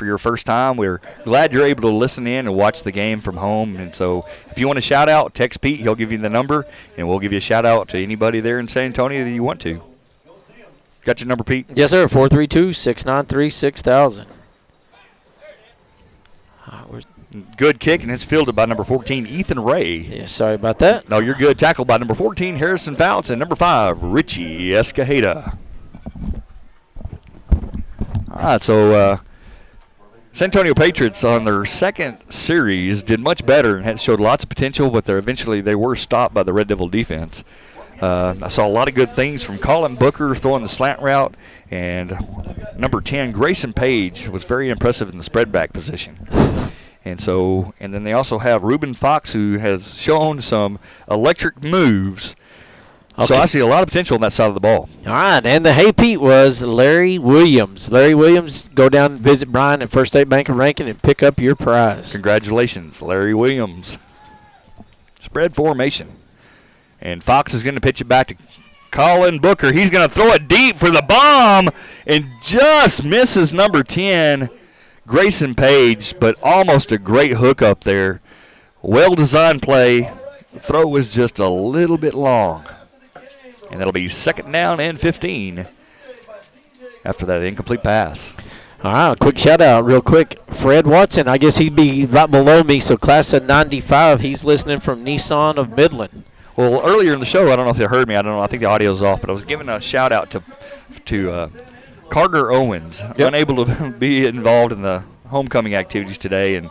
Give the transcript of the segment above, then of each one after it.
for your first time. We're glad you're able to listen in and watch the game from home. And so if you want a shout-out, text Pete. He'll give you the number, and we'll give you a shout-out to anybody there in San Antonio that you want to. Got your number, Pete? Yes, sir, 432-693-6000. Good kick, and it's fielded by number 14, Ethan Ray. Yeah, sorry about that. No, you're good. Tackled by number 14, Harrison Phelps, and number 5, Richie Escajeda. All right, so San Antonio Patriots on their second series did much better and showed lots of potential, but eventually they were stopped by the Red Devil defense. I saw a lot of good things from Colin Booker throwing the slant route, and number 10, Grayson Page, was very impressive in the spread back position. And then they also have Reuben Fox, who has shown some electric moves. Okay. So I see a lot of potential on that side of the ball. All right, and the Hey Pete was Larry Williams. Larry Williams, go down and visit Brian at First State Bank of Rankin and pick up your prize. Congratulations, Larry Williams. Spread formation. And Fox is going to pitch it back to Colin Booker. He's going to throw it deep for the bomb and just misses number 10, Grayson Page, but almost a great hook up there. Well-designed play. The throw was just a little bit long. And that'll be 2nd down and 15 after that incomplete pass. All right, quick shout-out real quick. Fred Watson, I guess he'd be right below me, so class of 95. He's listening from Nissan of Midland. Well, earlier in the show, I don't know if they heard me. I don't know. I think the audio's off, but I was giving a shout-out to Carter Owens, unable to be involved in the homecoming activities today, and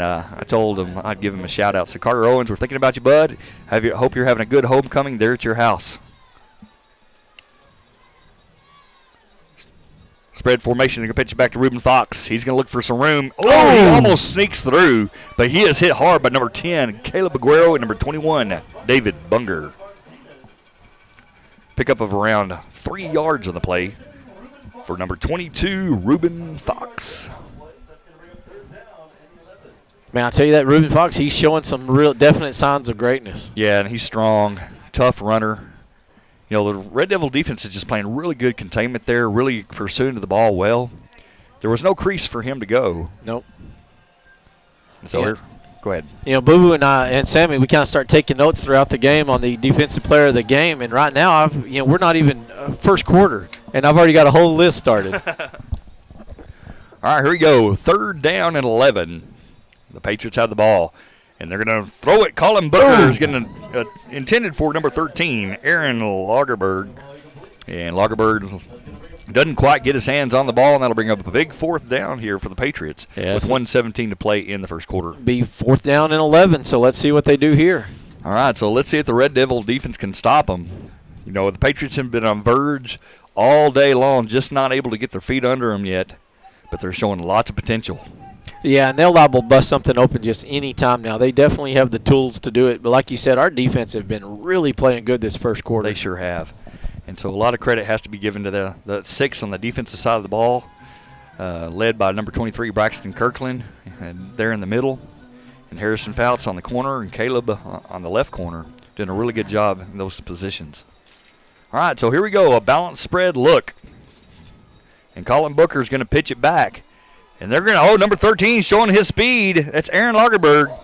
I told him I'd give him a shout-out. So, Carter Owens, we're thinking about you, bud. Hope you're having a good homecoming there at your house. Spread formation. They're going to pitch it back to Reuben Fox. He's going to look for some room. Oh, he almost sneaks through, but he is hit hard by number 10, Caleb Aguero, and number 21, David Bunger. Pickup of around 3 yards on the play for number 22, Reuben Fox. Man, I tell you that Reuben Fox, he's showing some real definite signs of greatness. Yeah, and he's strong, tough runner. You know, the Red Devil defense is just playing really good containment there, really pursuing the ball well. There was no crease for him to go. Nope. So here, go ahead. You know, Boo Boo and I and Sammy, we kind of start taking notes throughout the game on the defensive player of the game, and right now, we're not even first quarter, and I've already got a whole list started. All right, here we go. 3rd down and 11. The Patriots have the ball, and they're going to throw it. Colin Booker is going to intended for number 13, Aaron Lagerberg. And Lagerberg doesn't quite get his hands on the ball, and that'll bring up a big 4th down here for the Patriots with 1:17 to play in the first quarter. Be 4th down and 11, so let's see what they do here. All right, so let's see if the Red Devil defense can stop them. You know, the Patriots have been on verge all day long, just not able to get their feet under them yet, but they're showing lots of potential. Yeah, and they'll liable to bust something open just any time now. They definitely have the tools to do it. But like you said, our defense have been really playing good this first quarter. They sure have. And so a lot of credit has to be given to the 6 on the defensive side of the ball, led by number 23, Braxton Kirkland, and there in the middle, and Harrison Phelps on the corner, and Caleb on the left corner, doing a really good job in those positions. All right, so here we go, a balanced spread look. And Colin Booker is going to pitch it back. And they're going to, number 13 showing his speed. That's Aaron Lagerberg.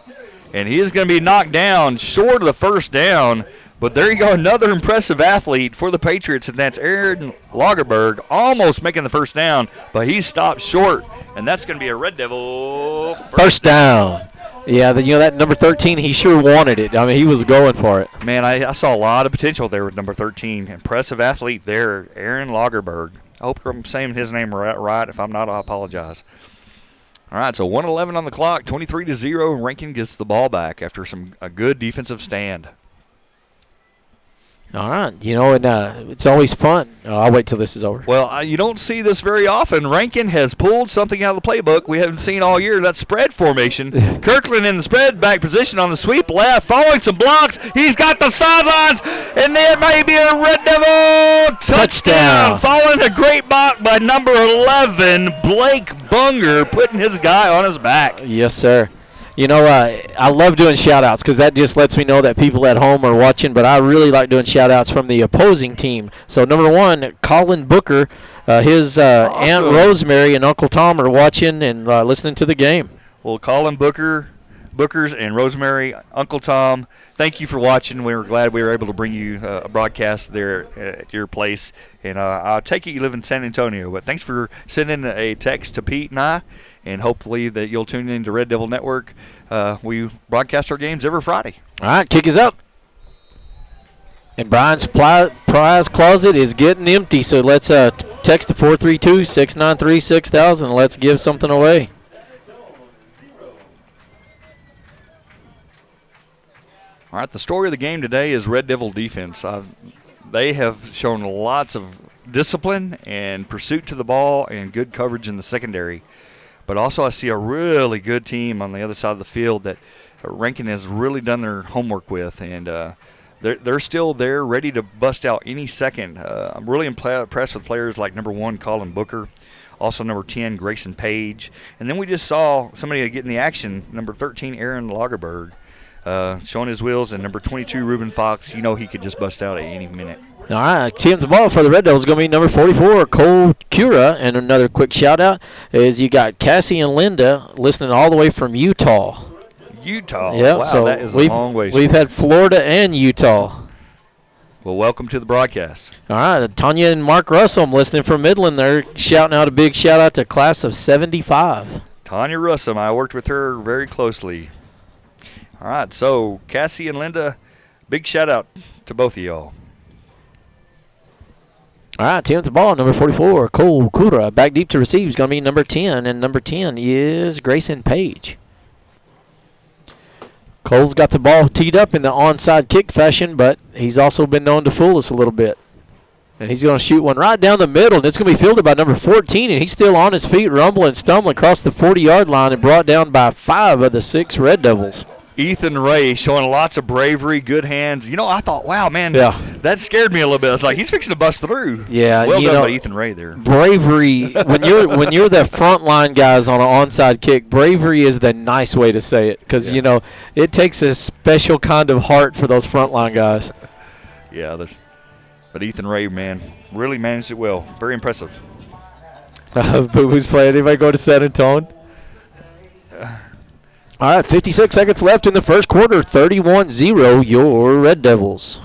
And he is going to be knocked down short of the 1st down. But there you go, another impressive athlete for the Patriots, and that's Aaron Lagerberg, almost making the 1st down, but he stopped short, and that's going to be a Red Devil first down. Yeah, that number 13, he sure wanted it. I mean, he was going for it. Man, I saw a lot of potential there with number 13. Impressive athlete there, Aaron Lagerberg. I hope I'm saying his name right. If I'm not, I apologize. All right, so 1:11 on the clock, 23-0, and Rankin gets the ball back after a good defensive stand. All right, and it's always fun. I'll wait till this is over. Well, you don't see this very often. Rankin has pulled something out of the playbook we haven't seen all year. That spread formation. Kirkland in the spread back position on the sweep left, following some blocks. He's got the sidelines, and there may be a Red Devil touchdown. Following a great block by number 11, Blake Bunger, putting his guy on his back. Yes, sir. You know, I love doing shout-outs because that just lets me know that people at home are watching, but I really like doing shout-outs from the opposing team. So, number one, Colin Booker, his Aunt Rosemary and Uncle Tom are watching and listening to the game. Well, Colin Bookers and Rosemary, Uncle Tom, thank you for watching. We were glad we were able to bring you a broadcast there at your place. And I'll take it you live in San Antonio. But thanks for sending a text to Pete and I. And hopefully that you'll tune in to Red Devil Network. We broadcast our games every Friday. All right, kick is up. And Brian's prize closet is getting empty. So let's text to 432-693-6000 and let's give something away. All right, the story of the game today is Red Devil defense. They have shown lots of discipline and pursuit to the ball and good coverage in the secondary. But also I see a really good team on the other side of the field that Rankin has really done their homework with. And they're still there ready to bust out any second. I'm really impressed with players like number 1, Colin Booker. Also number 10, Grayson Page. And then we just saw somebody get in the action, number 13, Aaron Lagerberg. Showing his wheels, and number 22, Reuben Fox. You know he could just bust out at any minute. All right, team the ball for the Red Devils is going to be number 44, Cole Cura. And another quick shout-out is you got Cassie and Linda listening all the way from Utah. Utah? Yep, wow, so that is a long way. We've had Florida and Utah. Well, welcome to the broadcast. All right, Tanya and Mark Russell, I'm listening from Midland. They're shouting out a big shout-out to class of 75. Tanya Russell, I worked with her very closely. All right, so Cassie and Linda, big shout-out to both of y'all. All right, team with the ball, number 44, Cole Cura. Back deep to receive is going to be number 10, and number 10 is Grayson Page. Cole's got the ball teed up in the onside kick fashion, but he's also been known to fool us a little bit. And he's going to shoot one right down the middle, and it's going to be fielded by number 14, and he's still on his feet, rumbling, stumbling across the 40-yard line and brought down by 5 of the 6 Red Devils. Ethan Ray showing lots of bravery, good hands. You know, I thought, wow, man, that scared me a little bit. I was like, he's fixing to bust through. Yeah, well done by Ethan Ray there. Bravery, when you're the frontline guys on an onside kick, bravery is the nice way to say it because, you know, it takes a special kind of heart for those frontline guys. Yeah, but Ethan Ray, man, really managed it well. Very impressive. Who's playing? Anybody go to San Antonio? All right, 56 seconds left in the first quarter. 31-0, your Red Devils.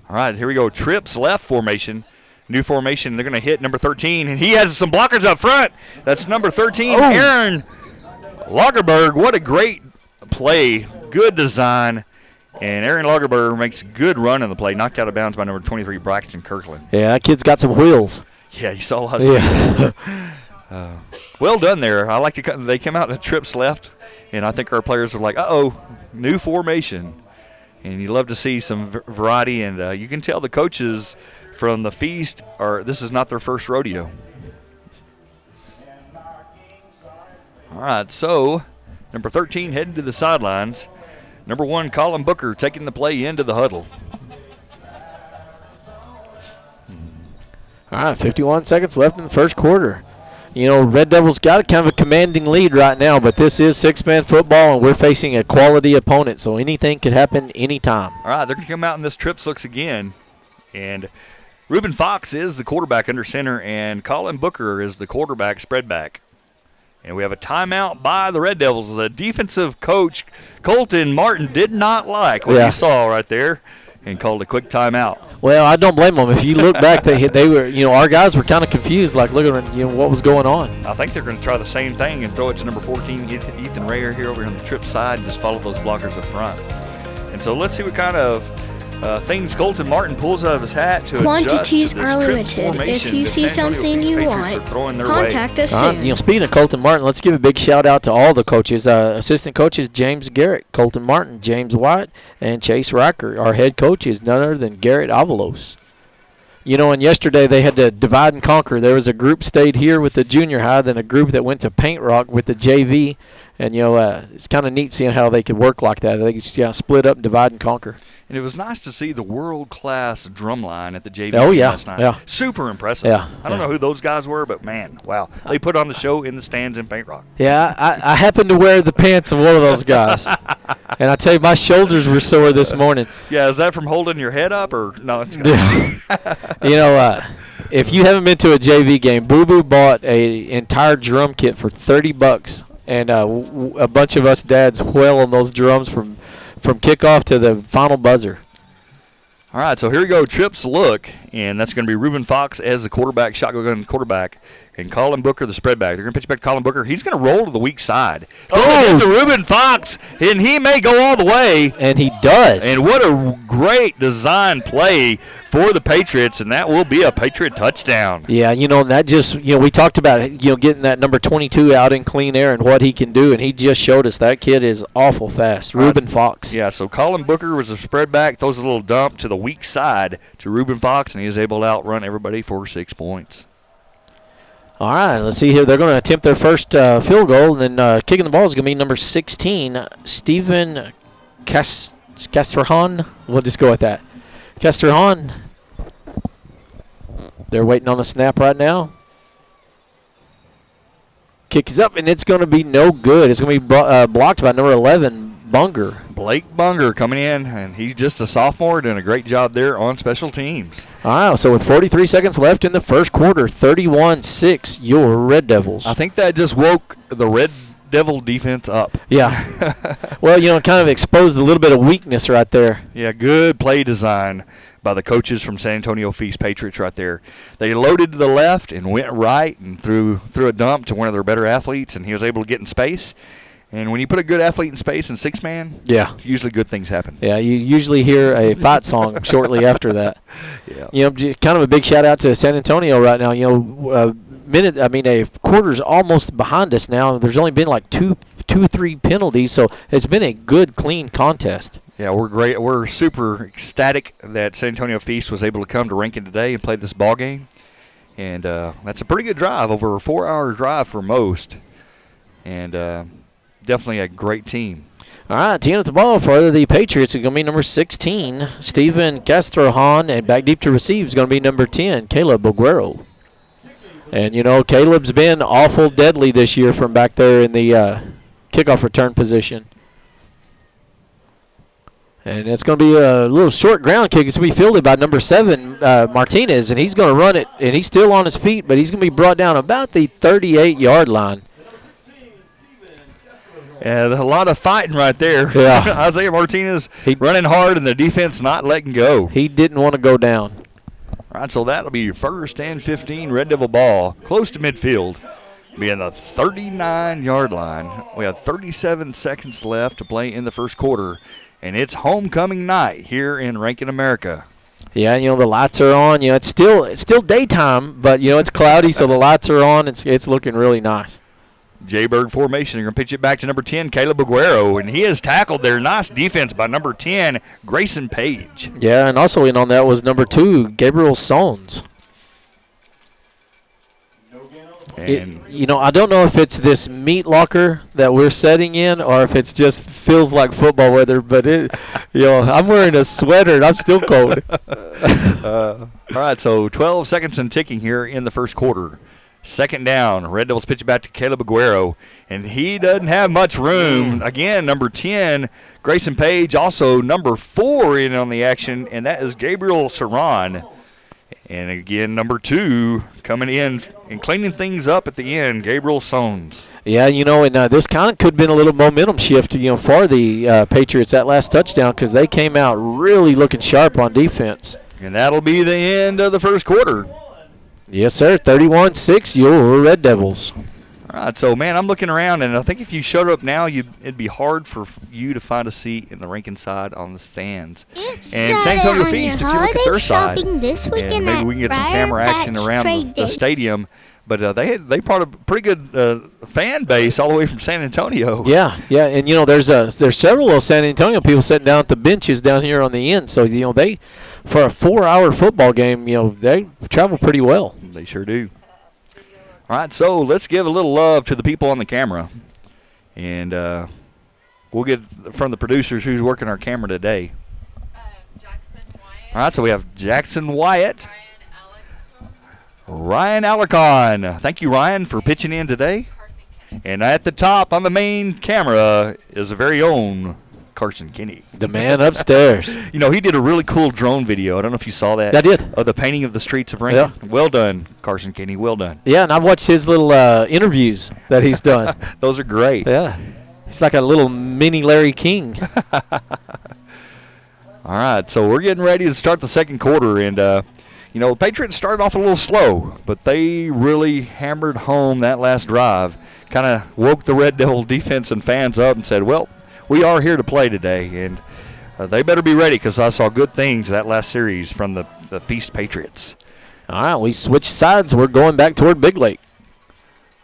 All right, here we go. Trips left formation. New formation. They're going to hit number 13, and he has some blockers up front. That's number 13, Aaron Lagerberg. What a great play. Good design. And Aaron Lagerberg makes a good run in the play. Knocked out of bounds by number 23, Braxton Kirkland. Yeah, that kid's got some wheels. Yeah, you saw us. Well done there. I like to. They came out and trips left, and I think our players were like, "Uh-oh, new formation." And you love to see some variety, and you can tell the coaches from the Feast this is not their first rodeo. All right, so number 13 heading to the sidelines. Number 1, Colin Booker taking the play into the huddle. All right, 51 seconds left in the first quarter. You know, Red Devils got kind of a commanding lead right now, but this is six-man football, and we're facing a quality opponent, so anything could happen anytime. All right, they're going to come out in this trips looks again, and Reuben Fox is the quarterback under center, and Colin Booker is the quarterback spread back. And we have a timeout by the Red Devils. The defensive coach, Colton Martin, did not like what he saw right there and called a quick timeout. Well, I don't blame them. If you look back, they were, you know, our guys were kind of confused, like looking at, you know, what was going on. I think they're going to try the same thing and throw it to number 14, Ethan Ray here over on the trip side, and just follow those blockers up front. And so let's see what kind of things Colton Martin pulls out of his hat to Quantities adjust to are this trips limited. If formation you that see San Antonio something Feast you Patriots want, are throwing their contact way. us soon. You know, speaking of Colton Martin, let's give a big shout out to all the coaches. Assistant coaches James Garrett, Colton Martin, James White, and Chase Riker. Our head coach is none other than Garrett Avalos. You know, and yesterday they had to divide and conquer. There was a group stayed here with the junior high, then a group that went to Paint Rock with the JV. And, you know, it's kind of neat seeing how they could work like that. They could just split up and divide and conquer. And it was nice to see the world-class drum line at the JV last night. Yeah. Super impressive. Yeah. I don't know who those guys were, but, man, wow. They put on the show in the stands in Paint Rock. Yeah, I happened to wear the pants of one of those guys. And I tell you, my shoulders were sore this morning. Yeah, is that from holding your head up or no? It's You know, if you haven't been to a JV game, Boo Boo bought a entire drum kit for $30, and a bunch of us dads wail on those drums from kickoff to the final buzzer. All right, so here we go. Trips look, and that's going to be Reuben Fox as the quarterback, shotgun quarterback, and Colin Booker the spread back. They're going to pitch back to Colin Booker. He's going to roll to the weak side. Oh, to Reuben Fox, and he may go all the way. And he does. And what a great design play for the Patriots, and that will be a Patriot touchdown. Yeah, you know, that just, you know, we talked about, you know, getting that number 22 out in clean air and what he can do, and he just showed us that kid is awful fast. Reuben Fox. Yeah, so Colin Booker was a spread back, throws a little dump to the weak side to Reuben Fox, and he is able to outrun everybody for 6 points. All right, let's see here. They're going to attempt their first field goal, and then kicking the ball is going to be number 16, Stephen Casterhan. We'll just go with that. Casterhan. They're waiting on the snap right now. Kick is up, and it's going to be no good. It's going to be blocked by number 11, Bunger. Blake Bunger coming in, and he's just a sophomore, doing a great job there on special teams. All right, so with 43 seconds left in the first quarter, 31-6, your Red Devils. I think that just woke the Red Devil defense up. Yeah. Well, you know, kind of exposed a little bit of weakness right there. Yeah, good play design by the coaches from San Antonio Feast Patriots right there. They loaded to the left and went right and threw a dump to one of their better athletes, and he was able to get in space. And when you put a good athlete in space in six-man, usually good things happen. Yeah, you usually hear a fight song shortly after that. Yeah. You know, kind of a big shout-out to San Antonio right now. You know, a quarter's almost behind us now. There's only been like two or three penalties, so it's been a good, clean contest. Yeah, we're great. We're super ecstatic that San Antonio Feast was able to come to Rankin today and play this ball game. And that's a pretty good drive, over a 4-hour drive for most. And definitely a great team. All right, team at the ball for the Patriots is going to be number 16, Stephen Castrohan, and back deep to receive is going to be number 10, Caleb Aguero. And, you know, Caleb's been awful deadly this year from back there in the kickoff return position. And it's going to be a little short ground kick. It's going to be fielded by number 7, Martinez, and he's going to run it, and he's still on his feet, but he's going to be brought down about the 38-yard line. Yeah, a lot of fighting right there. Yeah. Isaiah Martinez running hard and the defense not letting go. He didn't want to go down. All right, so that'll be your first and 15 Red Devil ball, close to midfield, being the 39-yard line. We have 37 seconds left to play in the first quarter, and it's homecoming night here in Rankin, America. Yeah, you know, the lights are on. You know, it's still daytime, but, you know, it's cloudy, so the lights are on. It's looking really nice. J-Berg formation. They're going to pitch it back to number 10, Caleb Aguero, and he has tackled their nice defense by number 10, Grayson Page. Yeah, and also in on that was number 2, Gabriel Sones. And you know, I don't know if it's this meat locker that we're setting in or if it's just feels like football weather, but you know, I'm wearing a sweater and I'm still cold. All right, so 12 seconds and ticking here in the first quarter. Second down, Red Devils pitch it back to Caleb Aguero, and he doesn't have much room. Again, number 10, Grayson Page, also number 4 in on the action, and that is Gabriel Saran. And again, number 2 coming in and cleaning things up at the end, Gabriel Sones. Yeah, you know, and this kind of could have been a little momentum shift, you know, for the Patriots, that last touchdown, because they came out really looking sharp on defense. And that'll be the end of the first quarter. Yes, sir. 31-6, your Red Devils. All All right, so, man, I'm looking around, and I think if you showed up now, it'd be hard for you to find a seat in the Rankin side on the stands. It's And San Antonio on Feast, if your you look at their holiday side, shopping this and weekend maybe at we can get some Briar camera action Patch around Trade the Days. stadium. But they brought a pretty good fan base all the way from San Antonio. Yeah, and there's several of San Antonio people sitting down at the benches down here on the end. So they, for a 4-hour football game, they travel pretty well. They sure do. All right, so let's give a little love to the people on the camera, and we'll get from the producers who's working our camera today. Jackson Wyatt. All right, so we have Jackson Wyatt. Ryan Alarcon. Thank you, Ryan, for pitching in today. And at the top on the main camera is a very own Carson Kinney. The man upstairs. He did a really cool drone video. I don't know if you saw that. I did. Of the painting of the streets of Rankin. Yeah. Well done, Carson Kinney. Well done. Yeah, and I've watched his little interviews that he's done. Those are great. Yeah. He's like a little mini Larry King. All right, so we're getting ready to start the second quarter, and the Patriots started off a little slow, but they really hammered home that last drive, kind of woke the Red Devil defense and fans up and said, well, we are here to play today, and they better be ready because I saw good things that last series from the Feast Patriots. All right, we switched sides. We're going back toward Big Lake.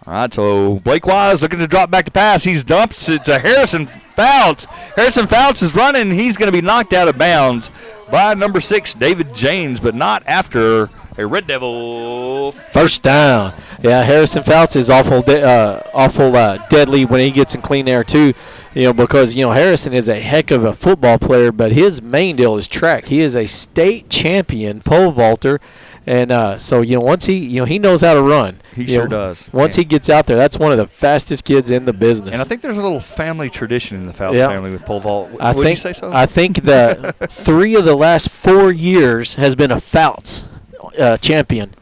All right, so Blake Wise looking to drop back to pass. He's dumped it to Harrison Phelps. Harrison Phelps is running. He's going to be knocked out of bounds by number 6, David James, but not after a Red Devil. First down. Yeah, Harrison Phelps is awful deadly when he gets in clean air too, because Harrison is a heck of a football player, but his main deal is track. He is a state champion pole vaulter, and so once he knows how to run. He sure does. Once he gets out there, that's one of the fastest kids in the business. And I think there's a little family tradition in the Phelps family with pole vault. Would you say so? I think the 3 of the last 4 years has been a Phelps champion.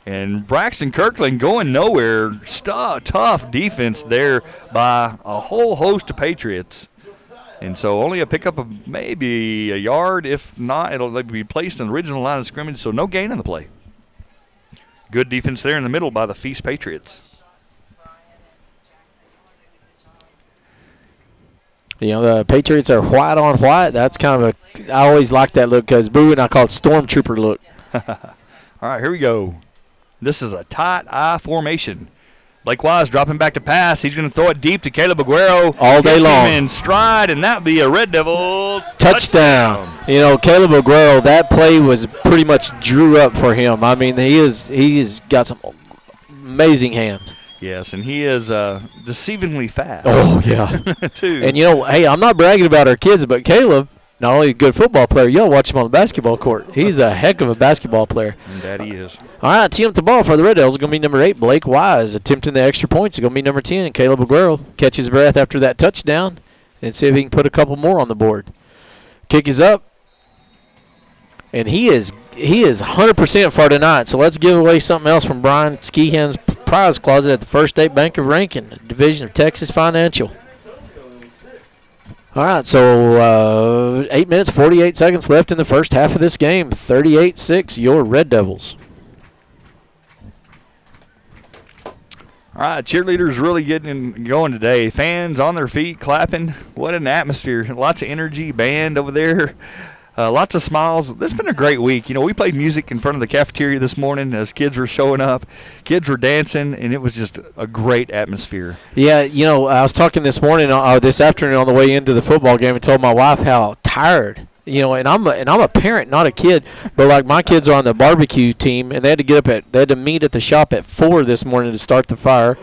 And Braxton Kirkland going nowhere. Tough defense there by a whole host of Patriots. And so only a pickup of maybe a yard. If not, it'll be placed in the original line of scrimmage, so no gain on the play. Good defense there in the middle by the Feast Patriots. The Patriots are white on white. That's kind of I always like that look because Brewer and I call it Stormtrooper look. All right, here we go. This is a tight eye formation. Blake Wise dropping back to pass. He's going to throw it deep to Caleb Aguero. All day Gets long. him in stride, and that would be a Red Devil touchdown. Caleb Aguero, that play was pretty much drew up for him. I mean, he's got some amazing hands. Yes, and he is deceivingly fast. Oh, yeah. too. And, hey, I'm not bragging about our kids, but Caleb, not only a good football player, you'll watch him on the basketball court. He's a heck of a basketball player. And that he is. All right, team up the ball for the Red Devils is going to be number 8, Blake Wise. Attempting the extra points is going to be number 10, Caleb Aguero. Catches breath after that touchdown and see if he can put a couple more on the board. Kick is up. And he is 100% for tonight. So let's give away something else from Brian Skehan's prize closet at the First State Bank of Rankin, Division of Texas Financial. All right, so 8 minutes, 48 seconds left in the first half of this game. 38-6, your Red Devils. All right, cheerleaders really getting going today. Fans on their feet, clapping. What an atmosphere. Lots of energy, band over there. Lots of smiles. This has been a great week. We played music in front of the cafeteria this morning as kids were showing up. Kids were dancing, and it was just a great atmosphere. Yeah, I was talking this afternoon on the way into the football game and told my wife how tired. And I'm a parent, not a kid, but like my kids are on the barbecue team, and they had to meet at the shop at 4 this morning to start the fire.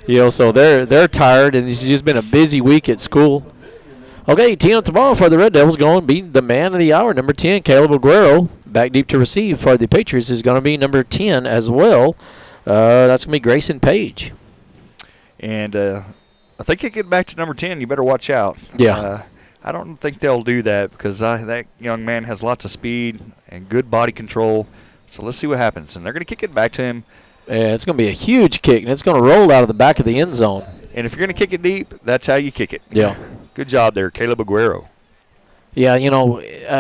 So they're tired, and it's just been a busy week at school. Okay, team up the ball for the Red Devils going to be the man of the hour, number 10, Caleb Aguero. Back deep to receive for the Patriots is going to be number 10 as well. That's going to be Grayson Page. And I think you get back to number 10, you better watch out. Yeah. I don't think they'll do that because that young man has lots of speed and good body control. So let's see what happens. And they're going to kick it back to him. Yeah, it's going to be a huge kick, and it's going to roll out of the back of the end zone. And if you're going to kick it deep, that's how you kick it. Yeah. Good job there, Caleb Aguero. Yeah,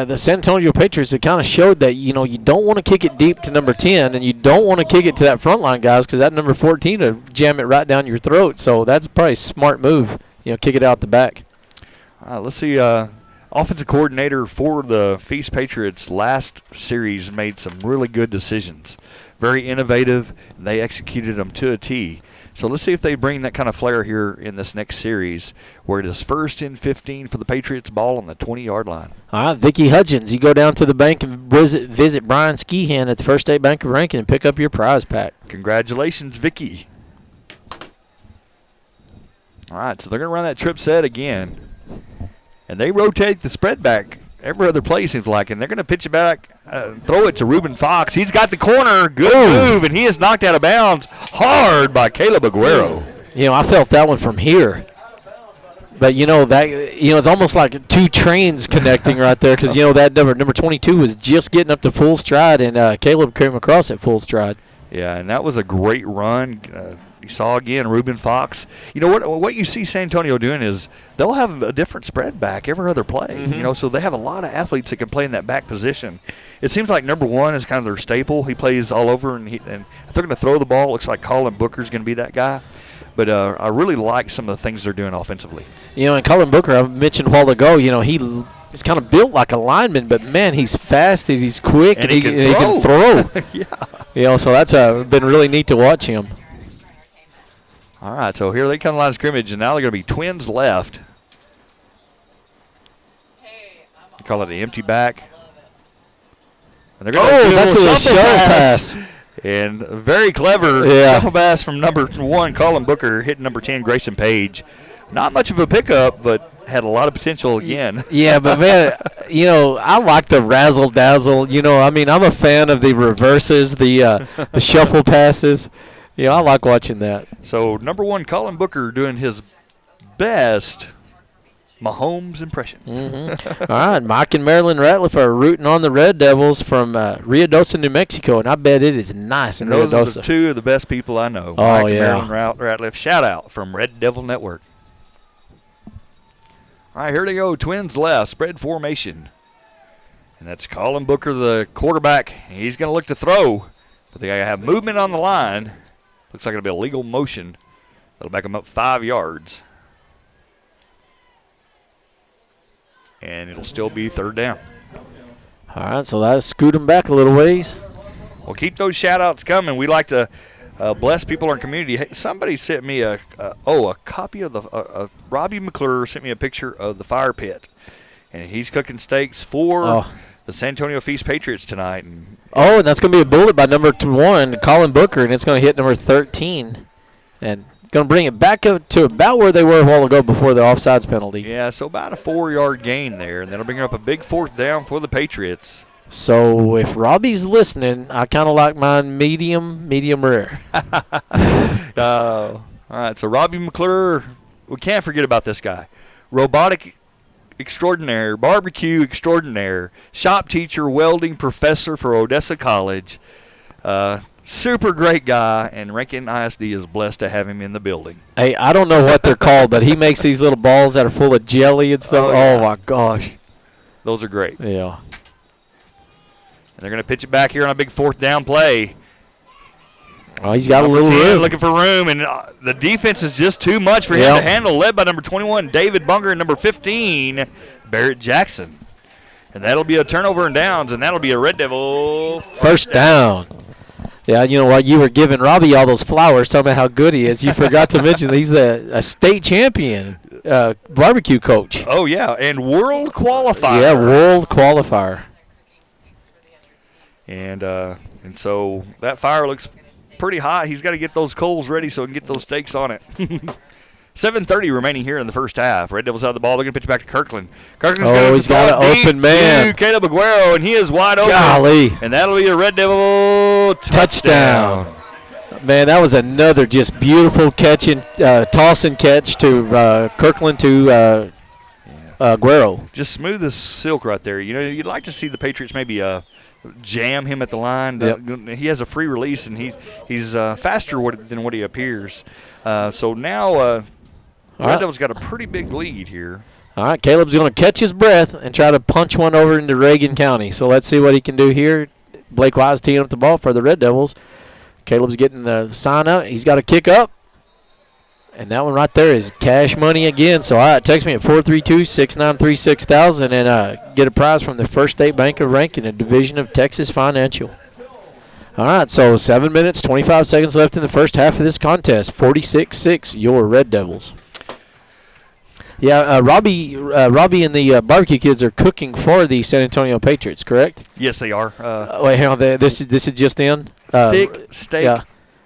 the San Antonio Patriots, it kind of showed that, you don't want to kick it deep to number 10, and you don't want to kick it to that front line guys because that number 14 will jam it right down your throat. So that's probably a smart move, kick it out the back. Let's see. Offensive coordinator for the Feast Patriots last series made some really good decisions. Very innovative, and they executed them to a T. So let's see if they bring that kind of flair here in this next series, where it is 1st and 15 for the Patriots, ball on the 20-yard line. All right, Vicky Hudgens, you go down to the bank and visit Brian Skehan at the First State Bank of Rankin and pick up your prize pack. Congratulations, Vicky. All right, so they're going to run that trip set again. And they rotate the spread back every other play, seems like, and they're going to pitch it back, throw it to Reuben Fox. He's got the corner. Good move, and he is knocked out of bounds hard by Caleb Aguero. I felt that one from here. But, it's almost like two trains connecting right there because, that number 22 was just getting up to full stride, and Caleb came across at full stride. Yeah, and that was a great run. You saw again Reuben Fox. What you see San Antonio doing is they'll have a different spread back every other play. Mm-hmm. So they have a lot of athletes that can play in that back position. It seems like number 1 is kind of their staple. He plays all over, and if they're going to throw the ball, it looks like Colin Booker's going to be that guy. But I really like some of the things they're doing offensively. And Colin Booker, I mentioned a while ago, he's kind of built like a lineman, but, man, he's fast and he's quick and he can throw. Yeah. So that's been really neat to watch him. All right, so here they come to the line of scrimmage, and now they're going to be twins left. You call it an empty back. And they're going to do that's a shuttle pass. And very clever shuffle pass from number 1, Colin Booker, hitting number 10, Grayson Page. Not much of a pickup, but had a lot of potential again. Yeah, but, man, I like the razzle-dazzle. I'm a fan of the reverses, the shuffle passes. I like watching that. So, number 1, Colin Booker doing his best Mahomes impression. Mm-hmm. All right, Mike and Marilyn Ratliff are rooting on the Red Devils from Ruidoso, New Mexico, and I bet it is nice in Ruidoso. Those are the 2 of the best people I know. Oh, Mike and Marilyn Ratliff. Shout out from Red Devil Network. All right, here they go. Twins left, spread formation. And that's Colin Booker, the quarterback. He's going to look to throw, but they have movement on the line. Looks like it'll be a legal motion. That'll back him up 5 yards. And it'll still be 3rd down. All right, so that'll scoot him back a little ways. Well, keep those shout-outs coming. We like to bless people in our community. Hey, somebody sent me a copy of the Robbie McClure sent me a picture of the fire pit. And he's cooking steaks for the San Antonio Feast Patriots tonight. And that's going to be a bullet by number 1, Colin Booker, and it's going to hit number 13. And going to bring it back up to about where they were a while ago before the offsides penalty. Yeah, so about a 4-yard gain there, and that'll bring up a big 4th down for the Patriots. So if Robbie's listening, I kind of like mine medium rare. All right, so Robbie McClure, we can't forget about this guy. Robotic extraordinaire, barbecue extraordinaire, shop teacher, welding professor for Odessa College. Super great guy, and Rankin ISD is blessed to have him in the building. Hey, I don't know what they're called, but he makes these little balls that are full of jelly and stuff. Oh my gosh. Those are great. Yeah. And they're going to pitch it back here on a big 4th down play. Oh, he's got a little room. Looking for room, and the defense is just too much for him to handle, led by number 21, David Bunger, and number 15, Barrett Jackson. And that'll be a turnover and downs, and that'll be a Red Devil first down. Yeah, while you were giving Robbie all those flowers, talking about how good he is, you forgot to mention he's a state champion barbecue coach. Oh, yeah, and world qualifier. Yeah, world qualifier. And so that fire looks pretty hot. He's got to get those coals ready so he can get those steaks on it. 7:30 remaining here in the first half. Red Devils out of the ball. They're going to pitch back to Kirkland. Kirkland's going to he's got an open man. Caleb Aguero, and he is wide open. Golly. And that'll be a Red Devil touchdown. Man, that was another just beautiful toss and catch to Kirkland to Aguero. Just smooth as silk right there. You'd like to see the Patriots maybe jam him at the line. Yep. He has a free release, and he's faster than what he appears. So now Red Devils got a pretty big lead here. All right, Caleb's going to catch his breath and try to punch one over into Reagan County. So let's see what he can do here. Blake Wise teeing up the ball for the Red Devils. Caleb's getting the sign out. He's got to kick up. And that one right there is cash money again. So, all right, text me at 432-693-6000 and get a prize from the First State Bank of Rankin, a division of Texas Financial. All right, so 7 minutes, 25 seconds left in the first half of this contest. 46-6, your Red Devils. Yeah, Robbie and the barbecue kids are cooking for the San Antonio Patriots, correct? Yes, they are. Wait, hang on. This is just in? Thick steak. Yeah.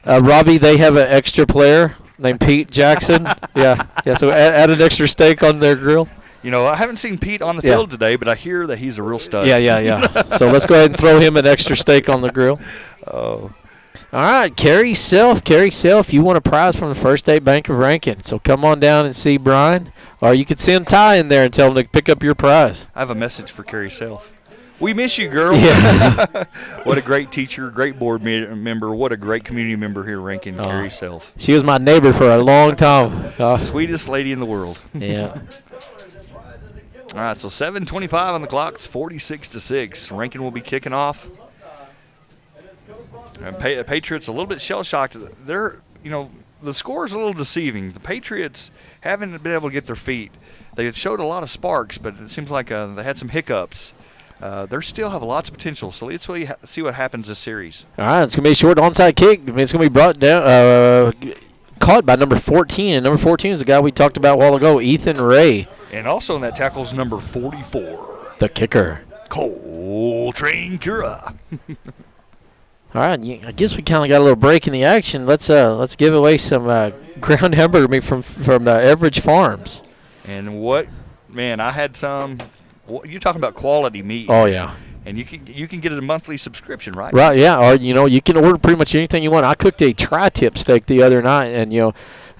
Robbie, they have an extra player named Pete Jackson. Yeah, so add an extra steak on their grill. You know, I haven't seen Pete on the field today, but I hear that he's a real stud. Yeah. So let's go ahead and throw him an extra steak on the grill. Oh. All right, Carrie Self, you won a prize from the First State Bank of Rankin. So come on down and see Brian, or you could send Ty in there and tell him to pick up your prize. I have a message for Carrie Self. We miss you, girl. Yeah. What a great teacher, great board member, what a great community member here in Rankin, Carrie Self. She was my neighbor for a long time. Sweetest lady in the world. Yeah. All right, so 7:25 on the clock. It's 46-6. Rankin will be kicking off. And Patriots a little bit shell-shocked. The score is a little deceiving. The Patriots haven't been able to get their feet. They showed a lot of sparks, but it seems like they had some hiccups. They still have lots of potential, so let's see what happens this series. All right, it's going to be a short onside kick. It's going to be brought down, caught by number 14, and number 14 is the guy we talked about a while ago, Ethan Ray. And also in that tackle is number 44. The kicker. Coltrane Cura. All right, I guess we kind of got a little break in the action. Let's give away some ground hamburger meat from Average Farms. And I had some. You're talking about quality meat. Oh yeah. And you can get a monthly subscription, right? Right, yeah. Or you can order pretty much anything you want. I cooked a tri-tip steak the other night, and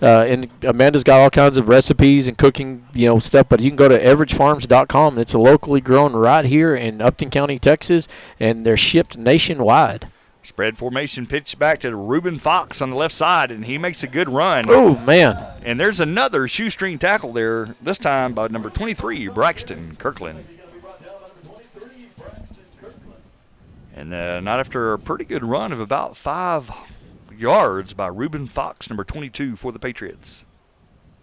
and Amanda's got all kinds of recipes and cooking stuff. But you can go to averagefarms.com, and it's locally grown right here in Upton County, Texas, and they're shipped nationwide. Spread formation pitch back to Reuben Fox on the left side, and he makes a good run. Oh, man. And there's another shoestring tackle there, this time by number 23, Braxton Kirkland. And not after a pretty good run of about 5 yards by Reuben Fox, number 22 for the Patriots.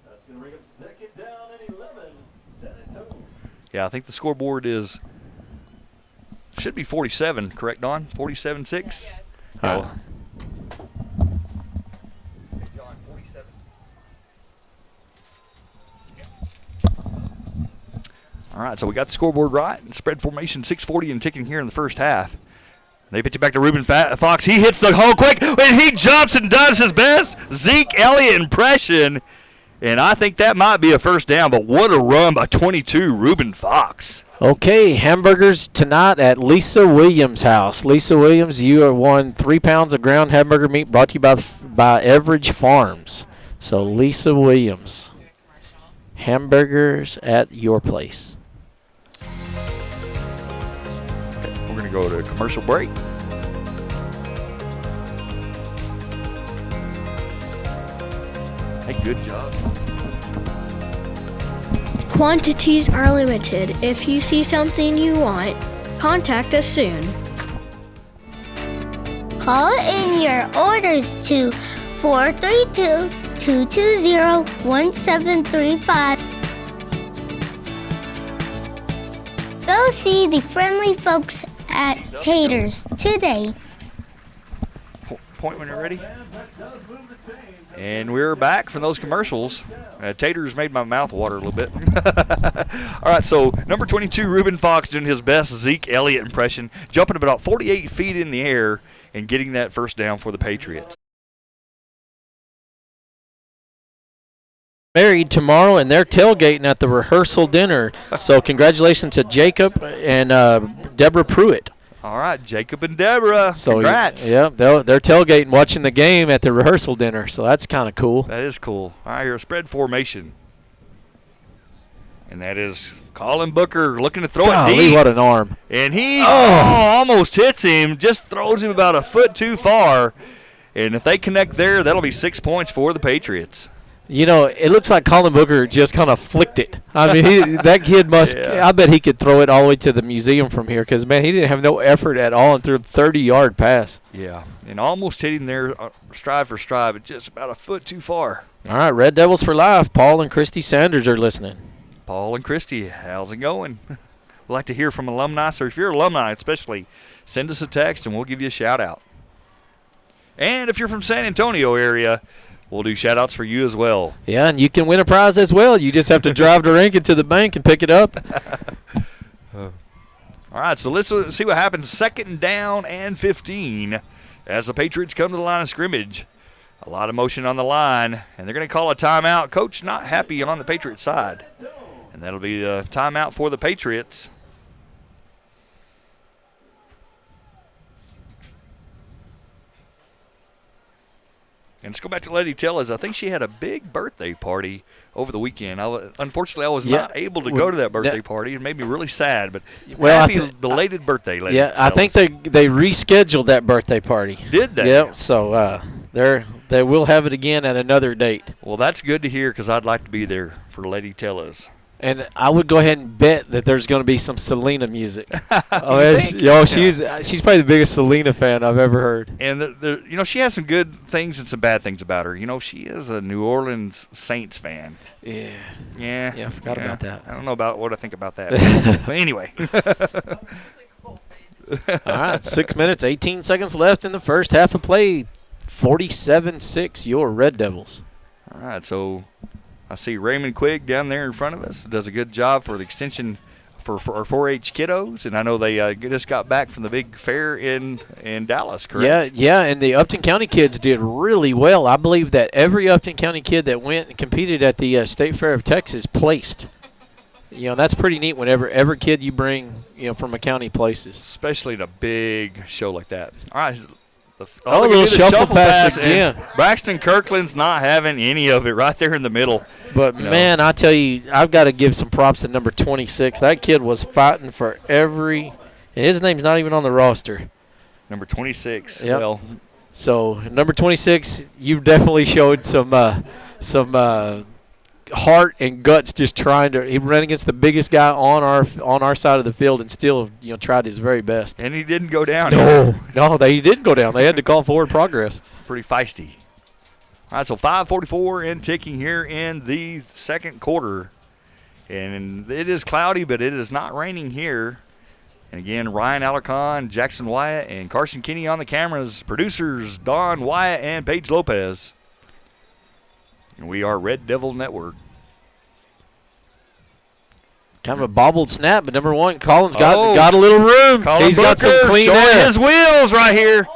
That's going to bring up second down and 11. San Antonio. Yeah, I think the scoreboard should be 47, correct, Don? 47-6? Yes. Oh. John, 47. All right, so we got the scoreboard right. Spread formation 6:40 and ticking here in the first half. They pitch it back to Reuben Fox. He hits the hole quick, and he jumps and does his best Zeke Elliott impression. And I think that might be a first down, but what a run by 22, Reuben Fox. Okay, hamburgers tonight at Lisa Williams' house. Lisa Williams, you have won 3 pounds of ground hamburger meat brought to you by Average Farms. So Lisa Williams, hamburgers at your place. Okay, we're going to go to a commercial break. Hey, good job. Quantities are limited. If you see something you want, contact us soon. Call in your orders to 432-220-1735. Go see the friendly folks at Taters today. Point when you're ready. And we're back from those commercials. Taters made my mouth water a little bit. All right, so number 22, Reuben Fox, doing his best Zeke Elliott impression, jumping about 48 feet in the air and getting that first down for the Patriots. Married tomorrow, and they're tailgating at the rehearsal dinner. So congratulations to Jacob and Deborah Pruitt. All right, Jacob and Deborah, congrats. Yeah, they're tailgating, watching the game at the rehearsal dinner, so that's kind of cool. That is cool. All right, here, spread formation. And that is Colin Booker looking to throw it deep. What an arm. And he almost hits him, just throws him about a foot too far. And if they connect there, that'll be 6 points for the Patriots. You know, it looks like Colin Booker just kind of flicked it. I mean, that kid must. Yeah. I bet he could throw it all the way to the museum from here because, man, he didn't have no effort at all and threw a 30-yard pass. Yeah, and almost hitting there stride for stride, but just about a foot too far. All right, Red Devils for life. Paul and Christy Sanders are listening. Paul and Christy, how's it going? We'd like to hear from alumni, so if you're alumni especially, send us a text and we'll give you a shout-out. And if you're from San Antonio area, we'll do shout-outs for you as well. Yeah, and you can win a prize as well. You just have to drive to Rankin to the bank and pick it up. All right, so let's see what happens. 2nd down and 15 as the Patriots come to the line of scrimmage. A lot of motion on the line, and they're going to call a timeout. Coach not happy on the Patriots side. And that'll be the timeout for the Patriots. And let's go back to Lady Tellis. I think she had a big birthday party over the weekend. Unfortunately, I was not able to go to that birthday party. It made me really sad, but happy belated birthday, Lady Tellis. I think they rescheduled that birthday party. Did they? Yep, so they will have it again at another date. Well, that's good to hear because I'd like to be there for Lady Tellis. And I would go ahead and bet that there's going to be some Selena music. She's probably the biggest Selena fan I've ever heard. And she has some good things and some bad things about her. She is a New Orleans Saints fan. Yeah. Yeah. Yeah, I forgot about that. I don't know about what I think about that. But anyway. All right, 6 minutes, 18 seconds left in the first half of play. 47-6, your Red Devils. All right, so I see Raymond Quigg down there in front of us. Does a good job for the extension for our 4-H kiddos, and I know they just got back from the big fair in Dallas, correct? Yeah, and the Upton County kids did really well. I believe that every Upton County kid that went and competed at the State Fair of Texas placed. That's pretty neat whenever every kid you bring, from a county places. Especially in a big show like that. All right. A little shuffle pass again. Braxton Kirkland's not having any of it right there in the middle. But, man, I tell you, I've got to give some props to number 26. That kid was fighting for every – and his name's not even on the roster. Number 26. Yep. Well. So, number 26, you've definitely showed some heart and guts just trying to – he ran against the biggest guy on our side of the field and still, tried his very best. And he didn't go down. No, they didn't go down. They had to call forward progress. Pretty feisty. All right, so 5:44 and ticking here in the second quarter. And it is cloudy, but it is not raining here. And again, Ryan Alarcon, Jackson Wyatt, and Carson Kinney on the cameras. Producers, Don Wyatt and Paige Lopez. And we are Red Devil Network. Kind of a bobbled snap, but number one, Colin's got a little room. He's got some clean air. His wheels right here.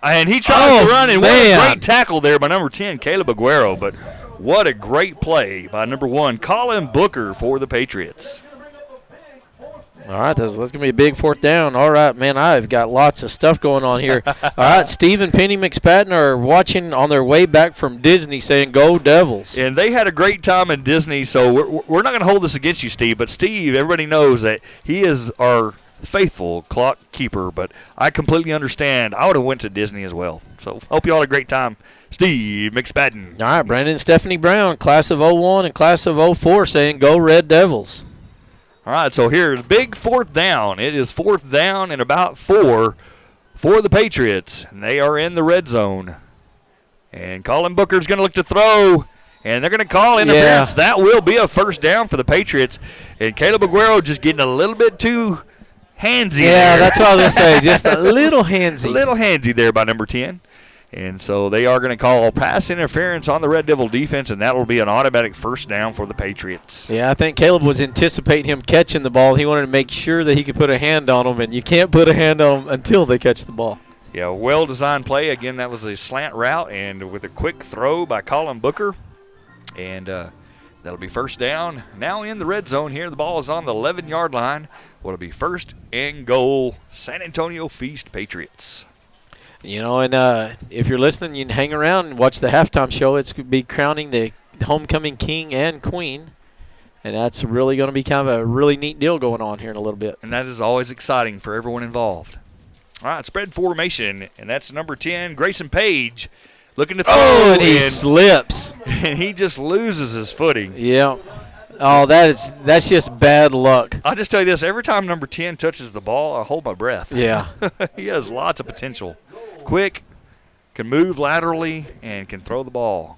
And he tries to run, and what a great tackle there by number 10, Caleb Aguero. But what a great play by number 1, Colin Booker for the Patriots. All right, that's going to be a big 4th down. All right, man, I've got lots of stuff going on here. All right, Steve and Penny McSpadden are watching on their way back from Disney saying, "Go Devils." And they had a great time in Disney, so we're not going to hold this against you, Steve. But Steve, everybody knows that he is our faithful clock keeper, but I completely understand. I would have went to Disney as well. So hope you all had a great time. Steve McSpadden. All right, Brandon and Stephanie Brown, class of 01 and class of 04 saying, "Go Red Devils." All right, so here's big 4th down. It is 4th down and about 4 for the Patriots, and they are in the red zone. And Colin Booker's going to look to throw, and they're going to call interference. That will be a 1st down for the Patriots. And Caleb Aguero just getting a little bit too handsy. Yeah, that's what I was going to say, just a little handsy. A little handsy there by number 10. And so they are going to call pass interference on the Red Devil defense, and that will be an automatic 1st down for the Patriots. Yeah, I think Caleb was anticipating him catching the ball. He wanted to make sure that he could put a hand on him, and you can't put a hand on them until they catch the ball. Yeah, well-designed play. Again, that was a slant route, and with a quick throw by Colin Booker. And that'll be 1st down. Now in the red zone here. The ball is on the 11-yard line. What'll be 1st and goal, San Antonio Feast Patriots. And if you're listening, you can hang around and watch the halftime show. It's going to be crowning the homecoming king and queen. And that's really going to be kind of a really neat deal going on here in a little bit. And that is always exciting for everyone involved. All right, spread formation, and that's number 10, Grayson Page, looking to throw. Oh, and he slips. and he just loses his footing. Yeah. Oh, that's just bad luck. I'll just tell you this. Every time number 10 touches the ball, I hold my breath. Yeah. He has lots of potential. Quick, can move laterally, and can throw the ball.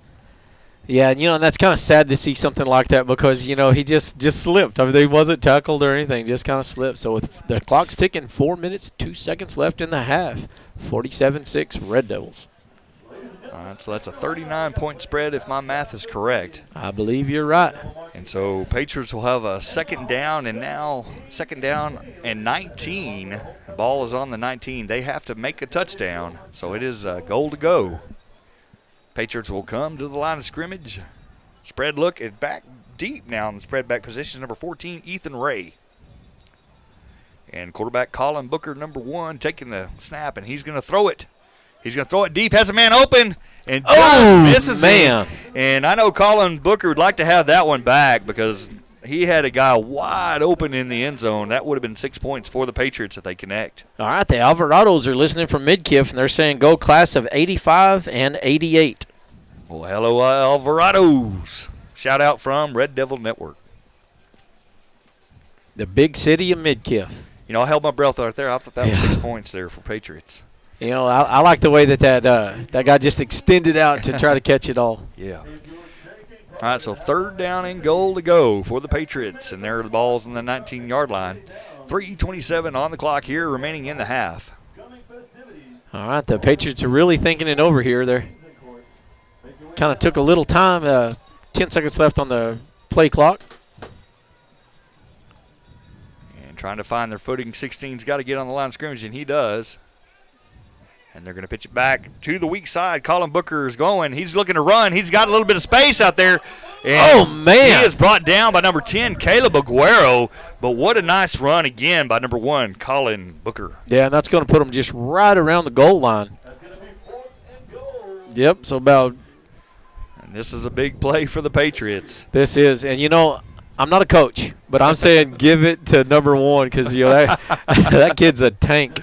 Yeah, and that's kind of sad to see something like that because, he just slipped. I mean, he wasn't tackled or anything, just kind of slipped. So with the clock's ticking, 4 minutes, 2 seconds left in the half. 47-6 Red Devils. All right, so that's a 39-point spread if my math is correct. I believe you're right. And so Patriots will have a second down and 19. The ball is on the 19. They have to make a touchdown, so it is a goal to go. Patriots will come to the line of scrimmage. Spread look at back deep now in the spread back position. Number 14, Ethan Ray. And quarterback Colin Booker, number 1, taking the snap, and he's going to throw it. He's going to throw it deep, has a man open, and just misses him. And I know Colin Booker would like to have that one back because he had a guy wide open in the end zone. That would have been 6 points for the Patriots if they connect. All right, the Alvarados are listening from Midkiff, and they're saying go class of 85 and 88. Well, hello, Alvarados. Shout out from Red Devil Network. The big city of Midkiff. I held my breath right there. I thought that was 6 points there for Patriots. I like the way that guy just extended out to try to catch it all. Yeah. All right, so third down and goal to go for the Patriots, and there are the balls on the 19-yard line. 3:27 on the clock here, remaining in the half. All right, the Patriots are really thinking it over here. They're kind of took a little time. 10 seconds left on the play clock. And trying to find their footing. 16's got to get on the line of scrimmage, and he does. And they're going to pitch it back to the weak side. Colin Booker is going. He's looking to run. He's got a little bit of space out there. And man. He is brought down by number 10, Caleb Aguero. But what a nice run again by number 1, Colin Booker. Yeah, and that's going to put him just right around the goal line. Yep, so about. And this is a big play for the Patriots. This is. And, I'm not a coach, but I'm saying give it to number 1 because, that kid's a tank.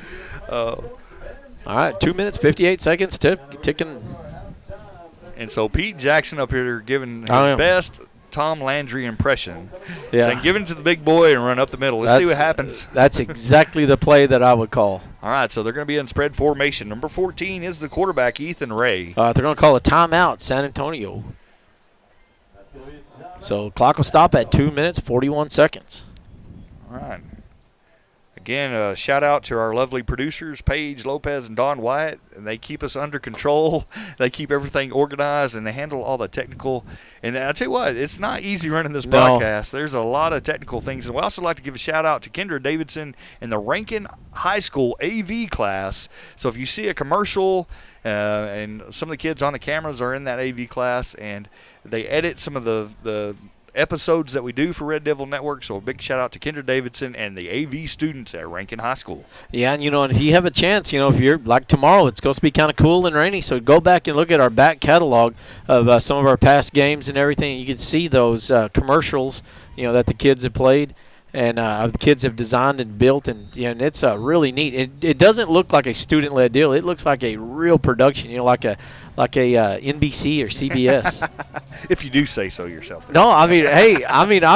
All right, 2 minutes, 58 seconds, ticking. And so Pete Jackson up here giving his best Tom Landry impression. Yeah. Saying, give it to the big boy and run up the middle. Let's see what happens. That's exactly the play that I would call. All right, so they're going to be in spread formation. Number 14 is the quarterback, Ethan Ray. They're going to call a timeout, San Antonio. So clock will stop at 2 minutes, 41 seconds. All right. Again, shout out to our lovely producers, Paige Lopez and Don Wyatt. And they keep us under control. They keep everything organized, and they handle all the technical. And I'll tell you what, it's not easy running this broadcast. There's a lot of technical things. And we also like to give a shout out to Kendra Davidson and the Rankin High School AV class. So if you see a commercial and some of the kids on the cameras are in that AV class, and they edit some of the episodes that we do for Red Devil Network. So a big shout out to Kendra Davidson and the AV students at Rankin High School. Yeah, and and if you have a chance, if you're like tomorrow, it's supposed to be kind of cool and rainy, so go back and look at our back catalog of some of our past games and everything. You can see those commercials, that the kids have played and the kids have designed and built, and it's really neat. It doesn't look like a student-led deal. It looks like a real production, like a NBC or CBS. If you do say so yourself. No, I